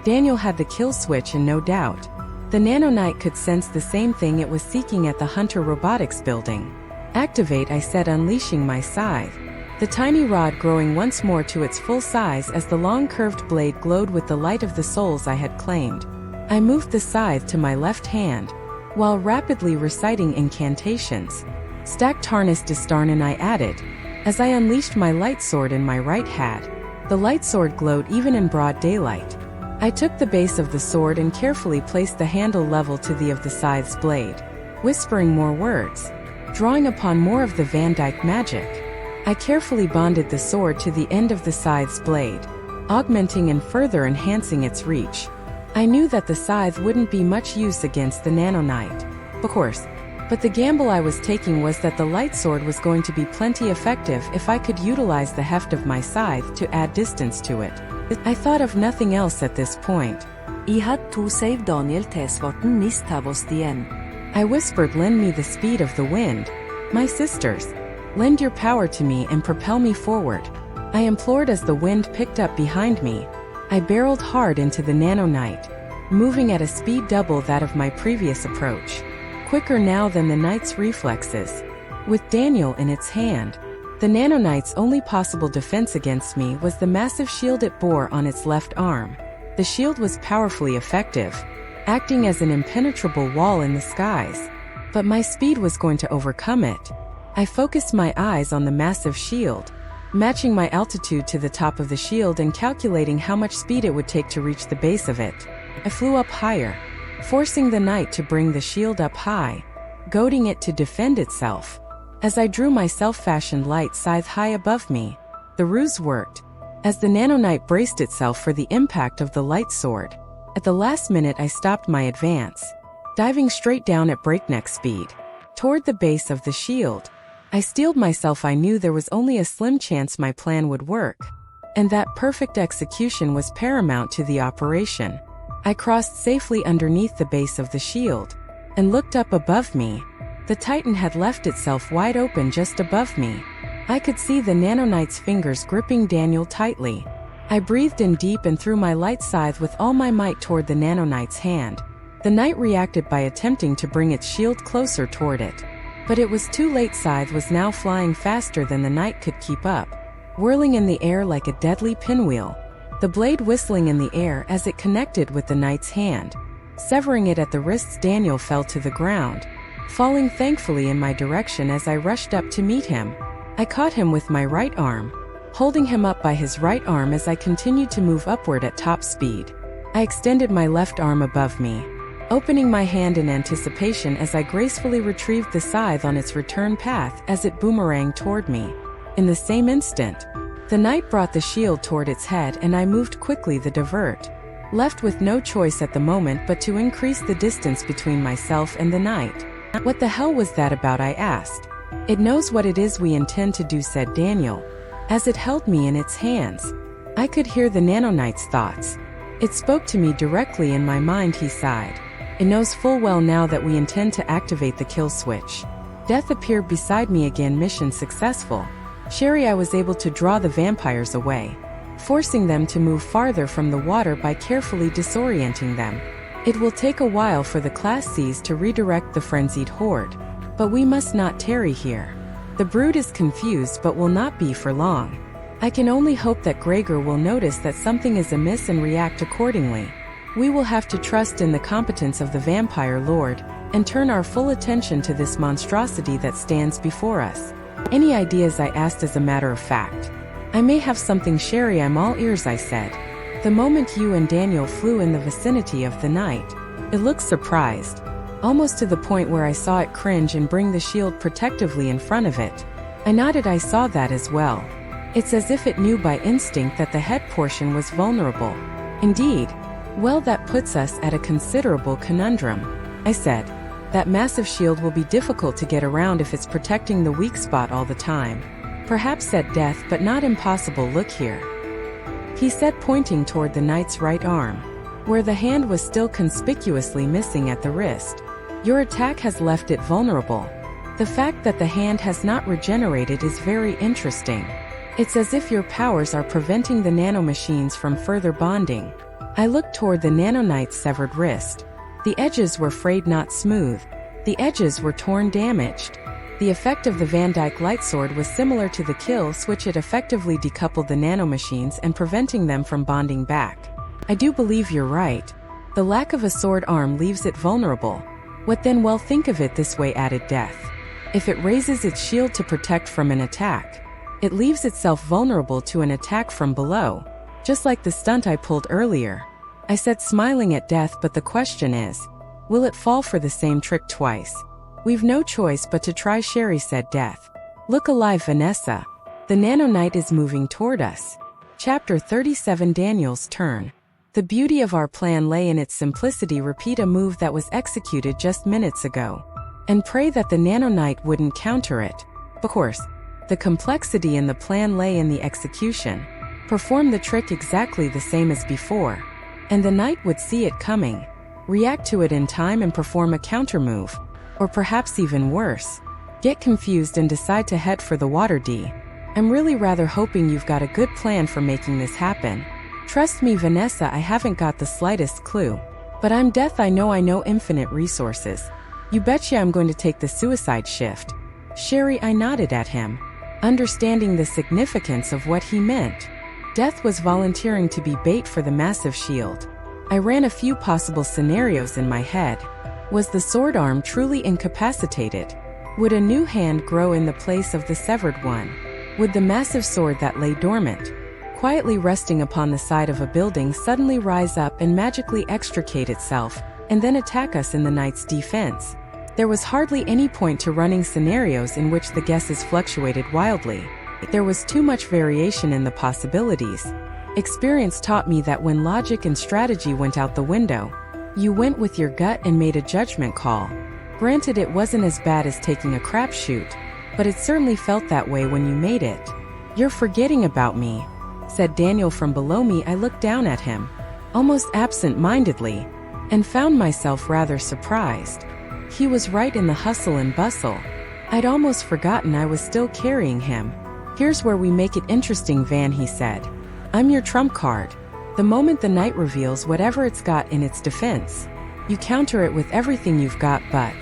Daniel had the kill switch, and no doubt, the Nano-Knight could sense the same thing it was seeking at the Hunter Robotics building. Activate, I said, unleashing my scythe, the tiny rod growing once more to its full size as the long curved blade glowed with the light of the souls I had claimed. I moved the scythe to my left hand, while rapidly reciting incantations. Stacked harness Destruction I added, as I unleashed my light sword in my right hand. The light sword glowed even in broad daylight. I took the base of the sword and carefully placed the handle level to the of the scythe's blade, whispering more words, drawing upon more of the Van Dyke magic. I carefully bonded the sword to the end of the scythe's blade, augmenting and further enhancing its reach. I knew that the scythe wouldn't be much use against the Nano-Knight, of course, but the gamble I was taking was that the light sword was going to be plenty effective if I could utilize the heft of my scythe to add distance to it. I thought of nothing else at this point. I had to save Daniel -tavostien. I whispered, lend me the speed of the wind, my sisters. Lend your power to me and propel me forward, I implored as the wind picked up behind me. I barreled hard into the Nano-Knight, moving at a speed double that of my previous approach, quicker now than the knight's reflexes. With Daniel in its hand, the Nano-Knight's only possible defense against me was the massive shield it bore on its left arm. The shield was powerfully effective, acting as an impenetrable wall in the skies. But my speed was going to overcome it. I focused my eyes on the massive shield, matching my altitude to the top of the shield and calculating how much speed it would take to reach the base of it. I flew up higher, forcing the knight to bring the shield up high, goading it to defend itself. As I drew my self-fashioned light scythe high above me, the ruse worked, as the Nano-Knight braced itself for the impact of the light sword. At the last minute I stopped my advance, diving straight down at breakneck speed, toward the base of the shield. I steeled myself. I knew there was only a slim chance my plan would work, and that perfect execution was paramount to the operation. I crossed safely underneath the base of the shield, and looked up above me. The Titan had left itself wide open just above me. I could see the Nano-Knight's fingers gripping Daniel tightly. I breathed in deep and threw my light scythe with all my might toward the Nano-Knight's hand. The knight reacted by attempting to bring its shield closer toward it. But it was too late. Scythe was now flying faster than the knight could keep up, whirling in the air like a deadly pinwheel, the blade whistling in the air as it connected with the knight's hand, severing it at the wrists. Daniel fell to the ground, falling thankfully in my direction as I rushed up to meet him. I caught him with my right arm, holding him up by his right arm as I continued to move upward at top speed. I extended my left arm above me, opening my hand in anticipation as I gracefully retrieved the scythe on its return path as it boomeranged toward me. In the same instant, the knight brought the shield toward its head and I moved quickly to divert, left with no choice at the moment but to increase the distance between myself and the knight. What the hell was that about? I asked. It knows what it is we intend to do, said Daniel, as it held me in its hands. I could hear the Nano-Knight's thoughts. It spoke to me directly in my mind, he sighed. It knows full well now that we intend to activate the kill switch. Death appeared beside me again. Mission successful. Sherry, I was able to draw the vampires away, forcing them to move farther from the water by carefully disorienting them. It will take a while for the Class Cs to redirect the frenzied horde, but we must not tarry here. The brood is confused but will not be for long. I can only hope that Gregor will notice that something is amiss and react accordingly. We will have to trust in the competence of the vampire lord, and turn our full attention to this monstrosity that stands before us. Any ideas? I asked as a matter of fact. I may have something, Sherry. I'm all ears, I said. The moment you and Daniel flew in the vicinity of the knight, it looked surprised, almost to the point where I saw it cringe and bring the shield protectively in front of it. I nodded. I saw that as well. It's as if it knew by instinct that the head portion was vulnerable. Indeed. Well, that puts us at a considerable conundrum, I said. That massive shield will be difficult to get around if it's protecting the weak spot all the time. Perhaps, said Death, but not impossible. Look here, he said, pointing toward the knight's right arm, where the hand was still conspicuously missing at the wrist. Your attack has left it vulnerable. The fact that the hand has not regenerated is very interesting. It's as if your powers are preventing the nanomachines from further bonding. I looked toward the Nano-Knight's severed wrist. The edges were frayed, not smooth. The edges were torn, damaged. The effect of the Van Dyke lightsword was similar to the kill switch. It effectively decoupled the nanomachines and preventing them from bonding back. I do believe you're right. The lack of a sword arm leaves it vulnerable. What then? Well, think of it this way, added Death. If it raises its shield to protect from an attack, it leaves itself vulnerable to an attack from below, just like the stunt I pulled earlier. I said, smiling at Death, but the question is, will it fall for the same trick twice? We've no choice but to try, Sherry, said Death. Look alive, Vanessa. The Nano-Knight is moving toward us. Chapter 37, Daniel's turn. The beauty of our plan lay in its simplicity. Repeat a move that was executed just minutes ago, and pray that the Nano-Knight wouldn't counter it. Of course, the complexity in the plan lay in the execution. Perform the trick exactly the same as before, and the knight would see it coming, react to it in time, and perform a counter move. Or perhaps even worse, get confused and decide to head for the water. I'm really rather hoping you've got a good plan for making this happen. Trust me, Vanessa, I haven't got the slightest clue. But I'm Death. I know infinite resources. You betcha I'm going to take the suicide shift. Sherry, I nodded at him, understanding the significance of what he meant. Death was volunteering to be bait for the massive shield. I ran a few possible scenarios in my head. Was the sword arm truly incapacitated? Would a new hand grow in the place of the severed one? Would the massive sword that lay dormant, quietly resting upon the side of a building, suddenly rise up and magically extricate itself, and then attack us in the knight's defense? There was hardly any point to running scenarios in which the guesses fluctuated wildly. There was too much variation in the possibilities. Experience taught me that when logic and strategy went out the window, you went with your gut and made a judgment call. Granted, it wasn't as bad as taking a crapshoot, but it certainly felt that way when you made it. You're forgetting about me, said Daniel from below me. I looked down at him, almost absent-mindedly, and found myself rather surprised. He was right in the hustle and bustle. I'd almost forgotten I was still carrying him. Here's where we make it interesting, Van, he said. I'm your trump card. The moment the knight reveals whatever it's got in its defense, you counter it with everything you've got. But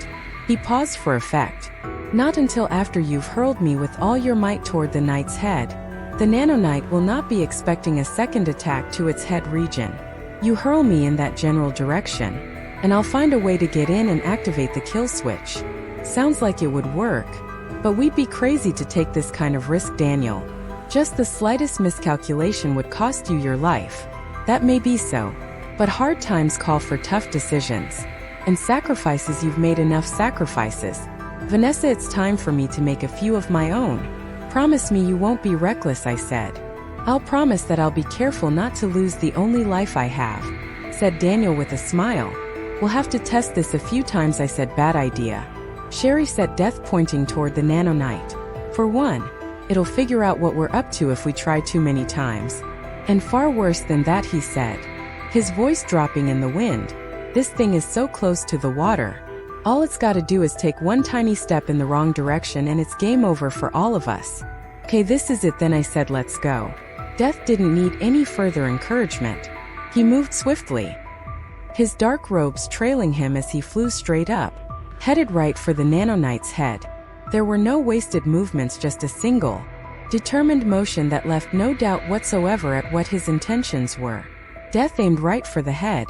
he paused for effect. Not until after you've hurled me with all your might toward the knight's head. The Nano-Knight will not be expecting a second attack to its head region. You hurl me in that general direction, and I'll find a way to get in and activate the kill switch. Sounds like it would work, but we'd be crazy to take this kind of risk, Daniel. Just the slightest miscalculation would cost you your life. That may be so, but hard times call for tough decisions. And sacrifices. You've made enough sacrifices. Vanessa, it's time for me to make a few of my own. Promise me you won't be reckless, I said. I'll promise that I'll be careful not to lose the only life I have, said Daniel with a smile. We'll have to test this a few times, I said. Bad idea, Sherry said, Death pointing toward the Nano-Knight. For one, it'll figure out what we're up to if we try too many times. And far worse than that, he said, his voice dropping in the wind. This thing is so close to the water. All it's got to do is take one tiny step in the wrong direction and it's game over for all of us. Okay, this is it then, I said. Let's go. Death didn't need any further encouragement. He moved swiftly, his dark robes trailing him as he flew straight up, headed right for the Nano-Knight's head. There were no wasted movements, just a single, determined motion that left no doubt whatsoever at what his intentions were. Death aimed right for the head.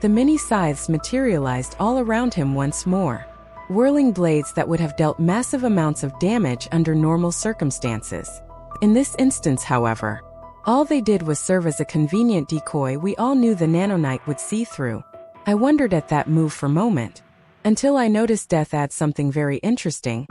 The mini scythes materialized all around him once more. whirling blades that would have dealt massive amounts of damage under normal circumstances. In this instance, however, all they did was serve as a convenient decoy we all knew the Nano-Knight would see through. I wondered at that move for a moment, until I noticed Death add something very interesting.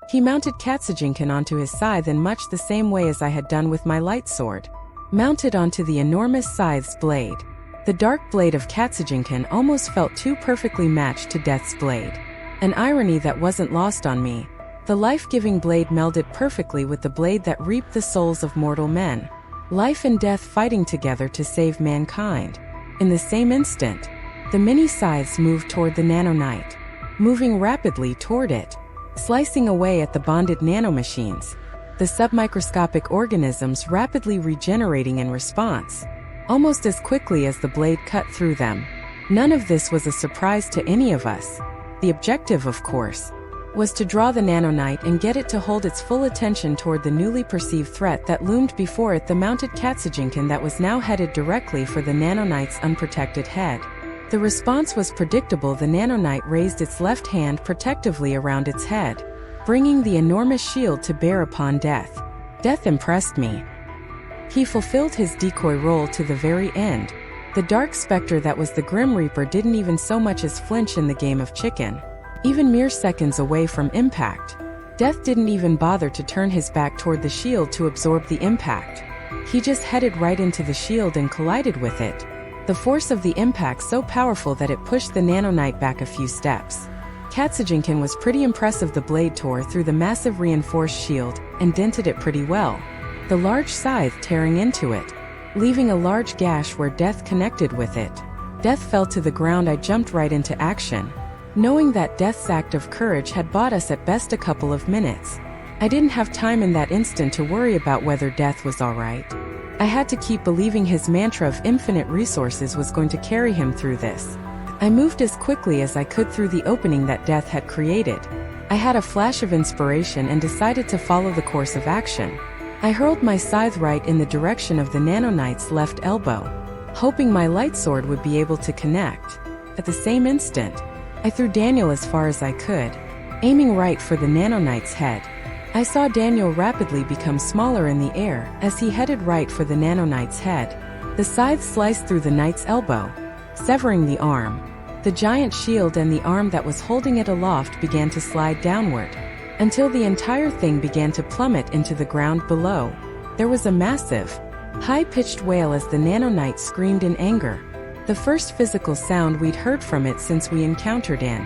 He mounted Katsujinkan onto his scythe in much the same way as I had done with my light sword. Mounted onto the enormous scythe's blade, the dark blade of Katsujinkan almost felt too perfectly matched to Death's blade. An irony that wasn't lost on me. The life-giving blade melded perfectly with the blade that reaped the souls of mortal men. Life and death fighting together to save mankind. In the same instant, the mini scythes moved toward the Nano-Knight, moving rapidly toward it, slicing away at the bonded nanomachines, the submicroscopic organisms rapidly regenerating in response, almost as quickly as the blade cut through them. None of this was a surprise to any of us. The objective, of course, was to draw the Nano-Knight and get it to hold its full attention toward the newly perceived threat that loomed before it, the mounted Katsujinkan that was now headed directly for the Nano-Knight's unprotected head. The response was predictable. The Nano-Knight raised its left hand protectively around its head, bringing the enormous shield to bear upon Death. Death impressed me. He fulfilled his decoy role to the very end. The dark specter that was the Grim Reaper didn't even so much as flinch in the game of chicken. Even mere seconds away from impact, Death didn't even bother to turn his back toward the shield to absorb the impact. He just headed right into the shield and collided with it. The force of the impact so powerful that it pushed the Nano-Knight back a few steps. Katsujinkan was pretty impressive. The blade tore through the massive reinforced shield and dented it pretty well, the large scythe tearing into it, leaving a large gash where Death connected with it. Death fell to the ground. I jumped right into action, knowing that Death's act of courage had bought us at best a couple of minutes. I didn't have time in that instant to worry about whether Death was alright. I had to keep believing his mantra of infinite resources was going to carry him through this. I moved as quickly as I could through the opening that Death had created. I had a flash of inspiration and decided to follow the course of action. I hurled my scythe right in the direction of the Nano-Knight's left elbow, hoping my light sword would be able to connect. At the same instant, I threw Daniel as far as I could, aiming right for the Nano-Knight's head. I saw Daniel rapidly become smaller in the air as he headed right for the Nano-Knight's head. The scythe sliced through the knight's elbow, severing the arm. The giant shield and the arm that was holding it aloft began to slide downward, until the entire thing began to plummet into the ground below. There was a massive, high-pitched wail as the Nano-Knight screamed in anger, the first physical sound we'd heard from it since we encountered it.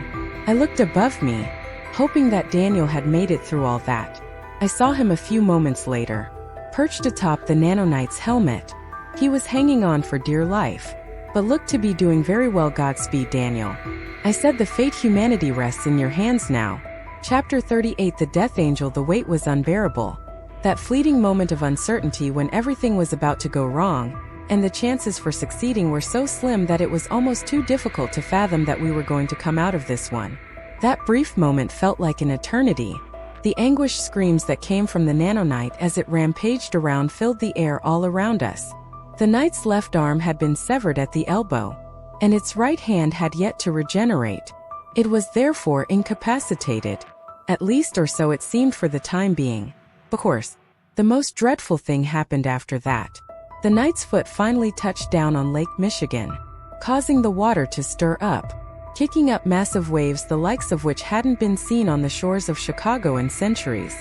I looked above me, hoping that Daniel had made it through all that. I saw him a few moments later, perched atop the Nano-Knight's helmet. He was hanging on for dear life, but looked to be doing very well. Godspeed, Daniel. I said, the fate humanity rests in your hands now. Chapter 38. The Death Angel. The wait was unbearable. That fleeting moment of uncertainty when everything was about to go wrong, and the chances for succeeding were so slim that it was almost too difficult to fathom that we were going to come out of this one. That brief moment felt like an eternity. The anguished screams that came from the Nano-Knight as it rampaged around filled the air all around us. The knight's left arm had been severed at the elbow, and its right hand had yet to regenerate. It was therefore incapacitated, at least, or so it seemed for the time being. Of course, the most dreadful thing happened after that. The knight's foot finally touched down on Lake Michigan, causing the water to stir up, kicking up massive waves the likes of which hadn't been seen on the shores of Chicago in centuries.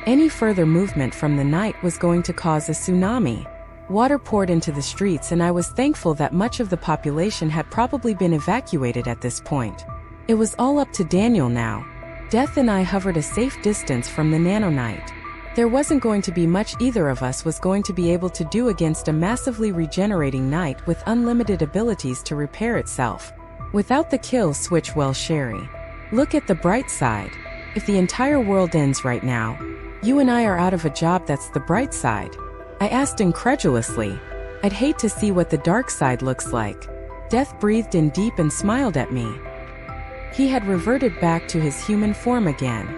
Any further movement from the knight was going to cause a tsunami. Water poured into the streets, and I was thankful that much of the population had probably been evacuated at this point. It was all up to Daniel now. Death and I hovered a safe distance from the Nano-Knight. There wasn't going to be much either of us was going to be able to do against a massively regenerating knight with unlimited abilities to repair itself. Without the kill switch, well, Sherry, look at the bright side. If the entire world ends right now, you and I are out of a job. That's the bright side. I asked incredulously. I'd hate to see what the dark side looks like. Death breathed in deep and smiled at me. He had reverted back to his human form again.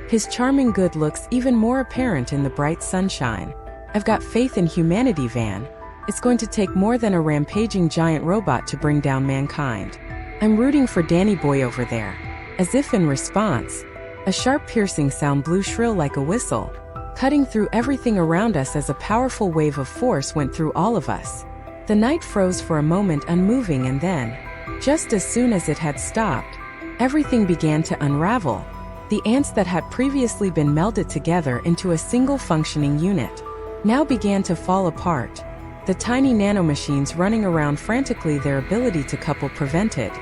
His charming good looks even more apparent in the bright sunshine. I've got faith in humanity, Van. It's going to take more than a rampaging giant robot to bring down mankind. I'm rooting for Danny Boy over there. As if in response, a sharp piercing sound blew shrill like a whistle, cutting through everything around us as a powerful wave of force went through all of us. The night froze for a moment unmoving, and then, just as soon as it had stopped, everything began to unravel. The ants that had previously been melded together into a single functioning unit now began to fall apart, the tiny nanomachines running around frantically, their ability to couple prevented.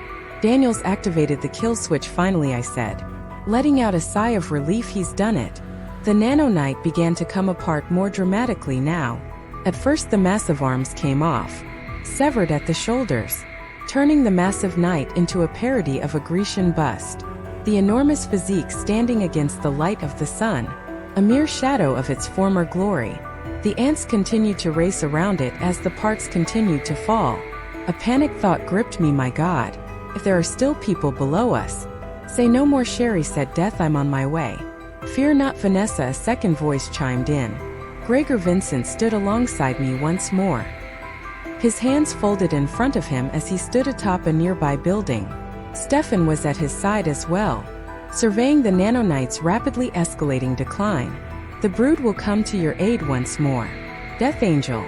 Daniel's activated the kill switch finally, I said, letting out a sigh of relief. He's done it. The Nano-Knight began to come apart more dramatically now. At first the massive arms came off, severed at the shoulders, turning the massive knight into a parody of a Grecian bust. The enormous physique standing against the light of the sun, a mere shadow of its former glory. The ants continued to race around it as the parts continued to fall. A panic thought gripped me. My God, if there are still people below us. Say no more, Sherry said. Death, I'm on my way. Fear not, Vanessa, a second voice chimed in. Gregor Vincent stood alongside me once more, his hands folded in front of him as he stood atop a nearby building. Stefan was at his side as well, surveying the Nano-Knight's rapidly escalating decline. The brood will come to your aid once more. Death Angel,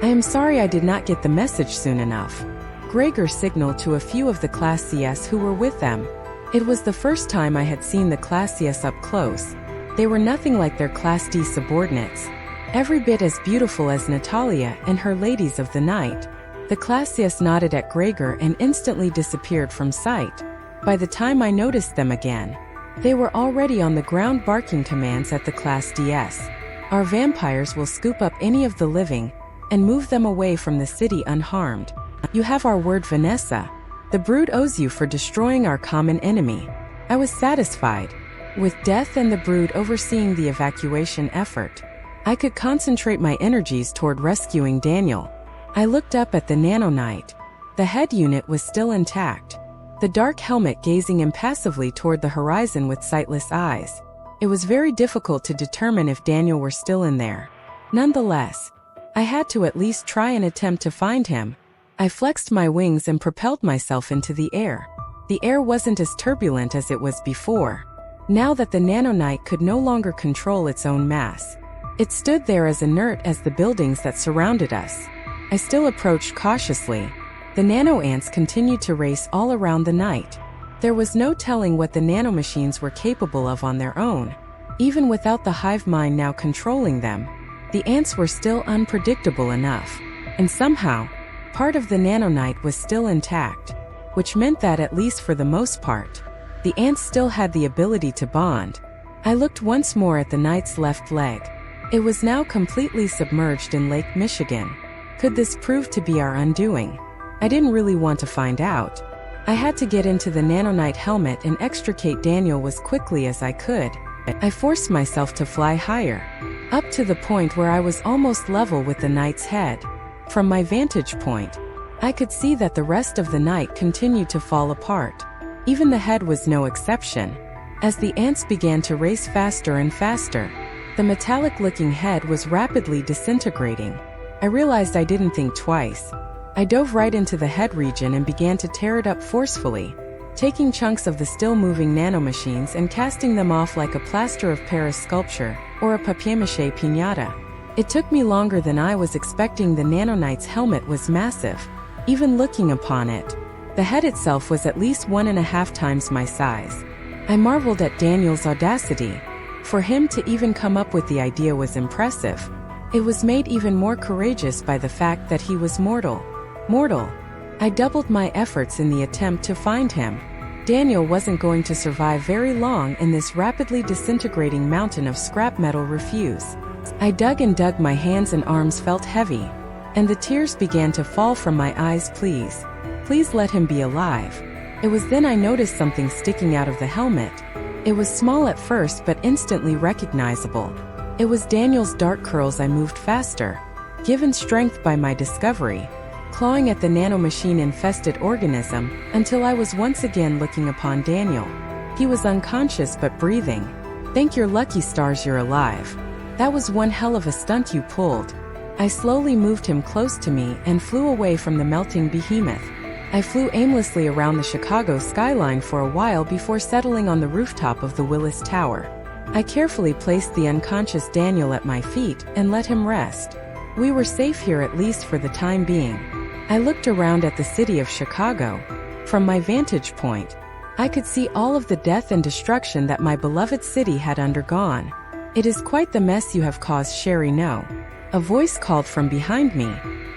I am sorry I did not get the message soon enough. Gregor signaled to a few of the Class CS who were with them. It was the first time I had seen the Class CS up close. They were nothing like their Class D subordinates, every bit as beautiful as Natalia and her ladies of the night. The Class CS nodded at Gregor and instantly disappeared from sight. By the time I noticed them again, they were already on the ground barking commands at the Class DS. Our vampires will scoop up any of the living and move them away from the city unharmed. You have our word, Vanessa. The brood owes you for destroying our common enemy. I was satisfied. With Death and the brood overseeing the evacuation effort, I could concentrate my energies toward rescuing Daniel. I looked up at the Nano-Knight. The head unit was still intact, the dark helmet gazing impassively toward the horizon with sightless eyes. It was very difficult to determine if Daniel were still in there. Nonetheless, I had to at least try and attempt to find him. I flexed my wings and propelled myself into the air. The air wasn't as turbulent as it was before, now that the Nano-Knight could no longer control its own mass. It stood there as inert as the buildings that surrounded us. I still approached cautiously. The nano-ants continued to race all around the night. There was no telling what the nanomachines were capable of on their own. Even without the hive mind now controlling them, the ants were still unpredictable enough. And somehow, part of the Nano-Knight was still intact, which meant that at least for the most part, the ants still had the ability to bond. I looked once more at the knight's left leg. It was now completely submerged in Lake Michigan. Could this prove to be our undoing? I didn't really want to find out. I had to get into the Nano-Knight helmet and extricate Daniel as quickly as I could. I forced myself to fly higher, up to the point where I was almost level with the knight's head. From my vantage point, I could see that the rest of the night continued to fall apart. Even the head was no exception. As the ants began to race faster and faster, the metallic-looking head was rapidly disintegrating. I realized I didn't think twice. I dove right into the head region and began to tear it up forcefully, taking chunks of the still-moving nanomachines and casting them off like a plaster of Paris sculpture or a papier-mâché piñata. It took me longer than I was expecting. The Nano-Knight's helmet was massive. Even looking upon it, the head itself was at least 1.5 times my size. I marveled at Daniel's audacity. For him to even come up with the idea was impressive. It was made even more courageous by the fact that he was mortal. I doubled my efforts in the attempt to find him. Daniel wasn't going to survive very long in this rapidly disintegrating mountain of scrap metal refuse. I dug and dug. My hands and arms felt heavy, and the tears began to fall from my eyes. Please let him be alive. It was then I noticed something sticking out of the helmet. It was small at first but instantly recognizable. It was Daniel's dark curls. I moved faster, given strength by my discovery, clawing at the nanomachine-infested organism until I was once again looking upon Daniel. He was unconscious but breathing. Thank your lucky stars you're alive. That was one hell of a stunt you pulled. I slowly moved him close to me and flew away from the melting behemoth. I flew aimlessly around the Chicago skyline for a while before settling on the rooftop of the Willis Tower. I carefully placed the unconscious Daniel at my feet and let him rest. We were safe here at least for the time being. I looked around at the city of Chicago. From my vantage point, I could see all of the death and destruction that my beloved city had undergone. "It is quite the mess you have caused, Sherry. No." A voice called from behind me.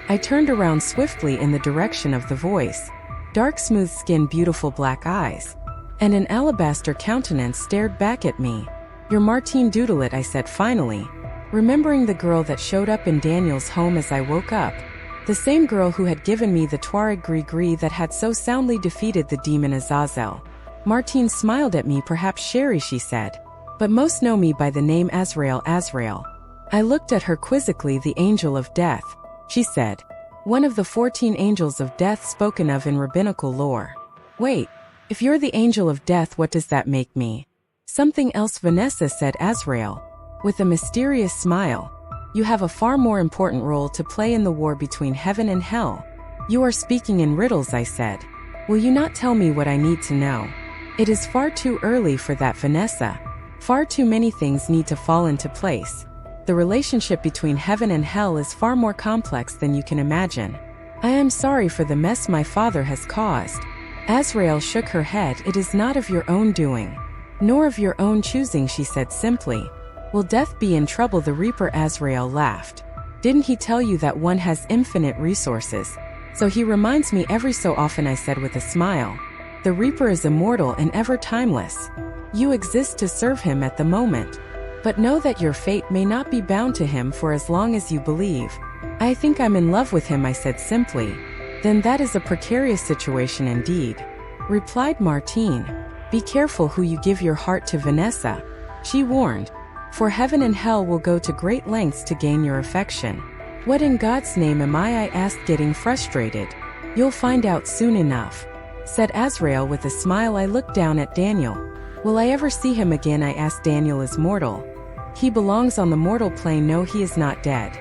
I turned around swiftly in the direction of the voice. Dark smooth skin, beautiful black eyes, and an alabaster countenance stared back at me. "You're Martine Doodlet," I said finally, remembering the girl that showed up in Daniel's home as I woke up. The same girl who had given me the Tuareg Gris-Gris that had so soundly defeated the demon Azazel. Martine smiled at me. "Perhaps Sherry," she said, "but most know me by the name Azrael." Azrael. I looked at her quizzically. "The angel of death," she said. "One of the 14 angels of death spoken of in rabbinical lore." "Wait, if you're the angel of death, what does that make me?" "Something else, Vanessa," said Azrael, with a mysterious smile. "You have a far more important role to play in the war between heaven and hell." "You are speaking in riddles," I said. "Will you not tell me what I need to know?" "It is far too early for that, Vanessa. Far too many things need to fall into place. The relationship between heaven and hell is far more complex than you can imagine. I am sorry for the mess my father has caused." Azrael shook her head. "It is not of your own doing, nor of your own choosing," she said simply. "Will death be in trouble?" The Reaper. Azrael laughed. "Didn't he tell you that one has infinite resources? So he reminds me every so often," I said with a smile. "The Reaper is immortal and ever timeless. You exist to serve him at the moment. But know that your fate may not be bound to him for as long as you believe." "I think I'm in love with him," I said simply. "Then that is a precarious situation indeed," replied Martine. "Be careful who you give your heart to, Vanessa," she warned. "For heaven and hell will go to great lengths to gain your affection." "What in God's name am I asked, getting frustrated. "You'll find out soon enough," said Azrael with a smile. I looked down at Daniel. "Will I ever see him again?" I asked. "Daniel is mortal. He belongs on the mortal plane." "No, he is not dead.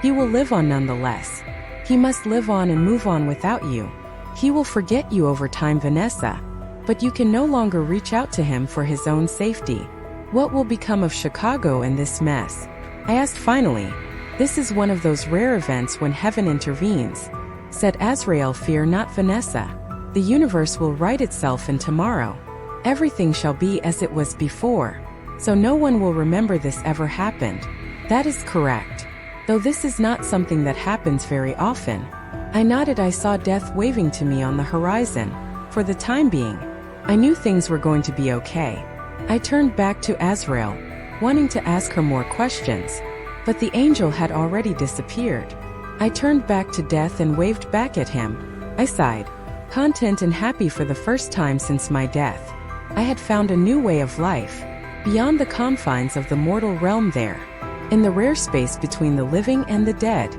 He will live on nonetheless. He must live on and move on without you. He will forget you over time, Vanessa. But you can no longer reach out to him for his own safety." "What will become of Chicago in this mess?" I asked finally. "This is one of those rare events when heaven intervenes," said Azrael. "Fear not, Vanessa. The universe will right itself, and tomorrow everything shall be as it was before. So no one will remember this ever happened." "That is correct. Though this is not something that happens very often." I nodded. I saw death waving to me on the horizon. For the time being, I knew things were going to be okay. I turned back to Azrael, wanting to ask her more questions, but the angel had already disappeared. I turned back to death and waved back at him. I sighed, content and happy for the first time since my death. I had found a new way of life, beyond the confines of the mortal realm there. In the rare space between the living and the dead,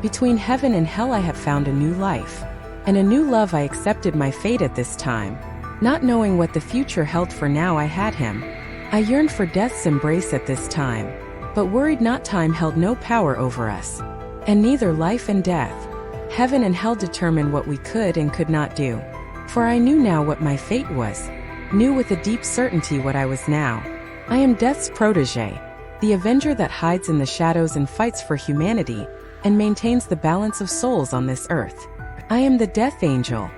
between heaven and hell, I had found a new life, and a new love. I accepted my fate at this time, not knowing what the future held, for now I had him. I yearned for death's embrace at this time, but worried not. Time held no power over us, and neither life and death, heaven and hell, determined what we could and could not do. For I knew now what my fate was, knew with a deep certainty what I was now. I am death's protege, the avenger that hides in the shadows and fights for humanity, and maintains the balance of souls on this earth. I am the death angel,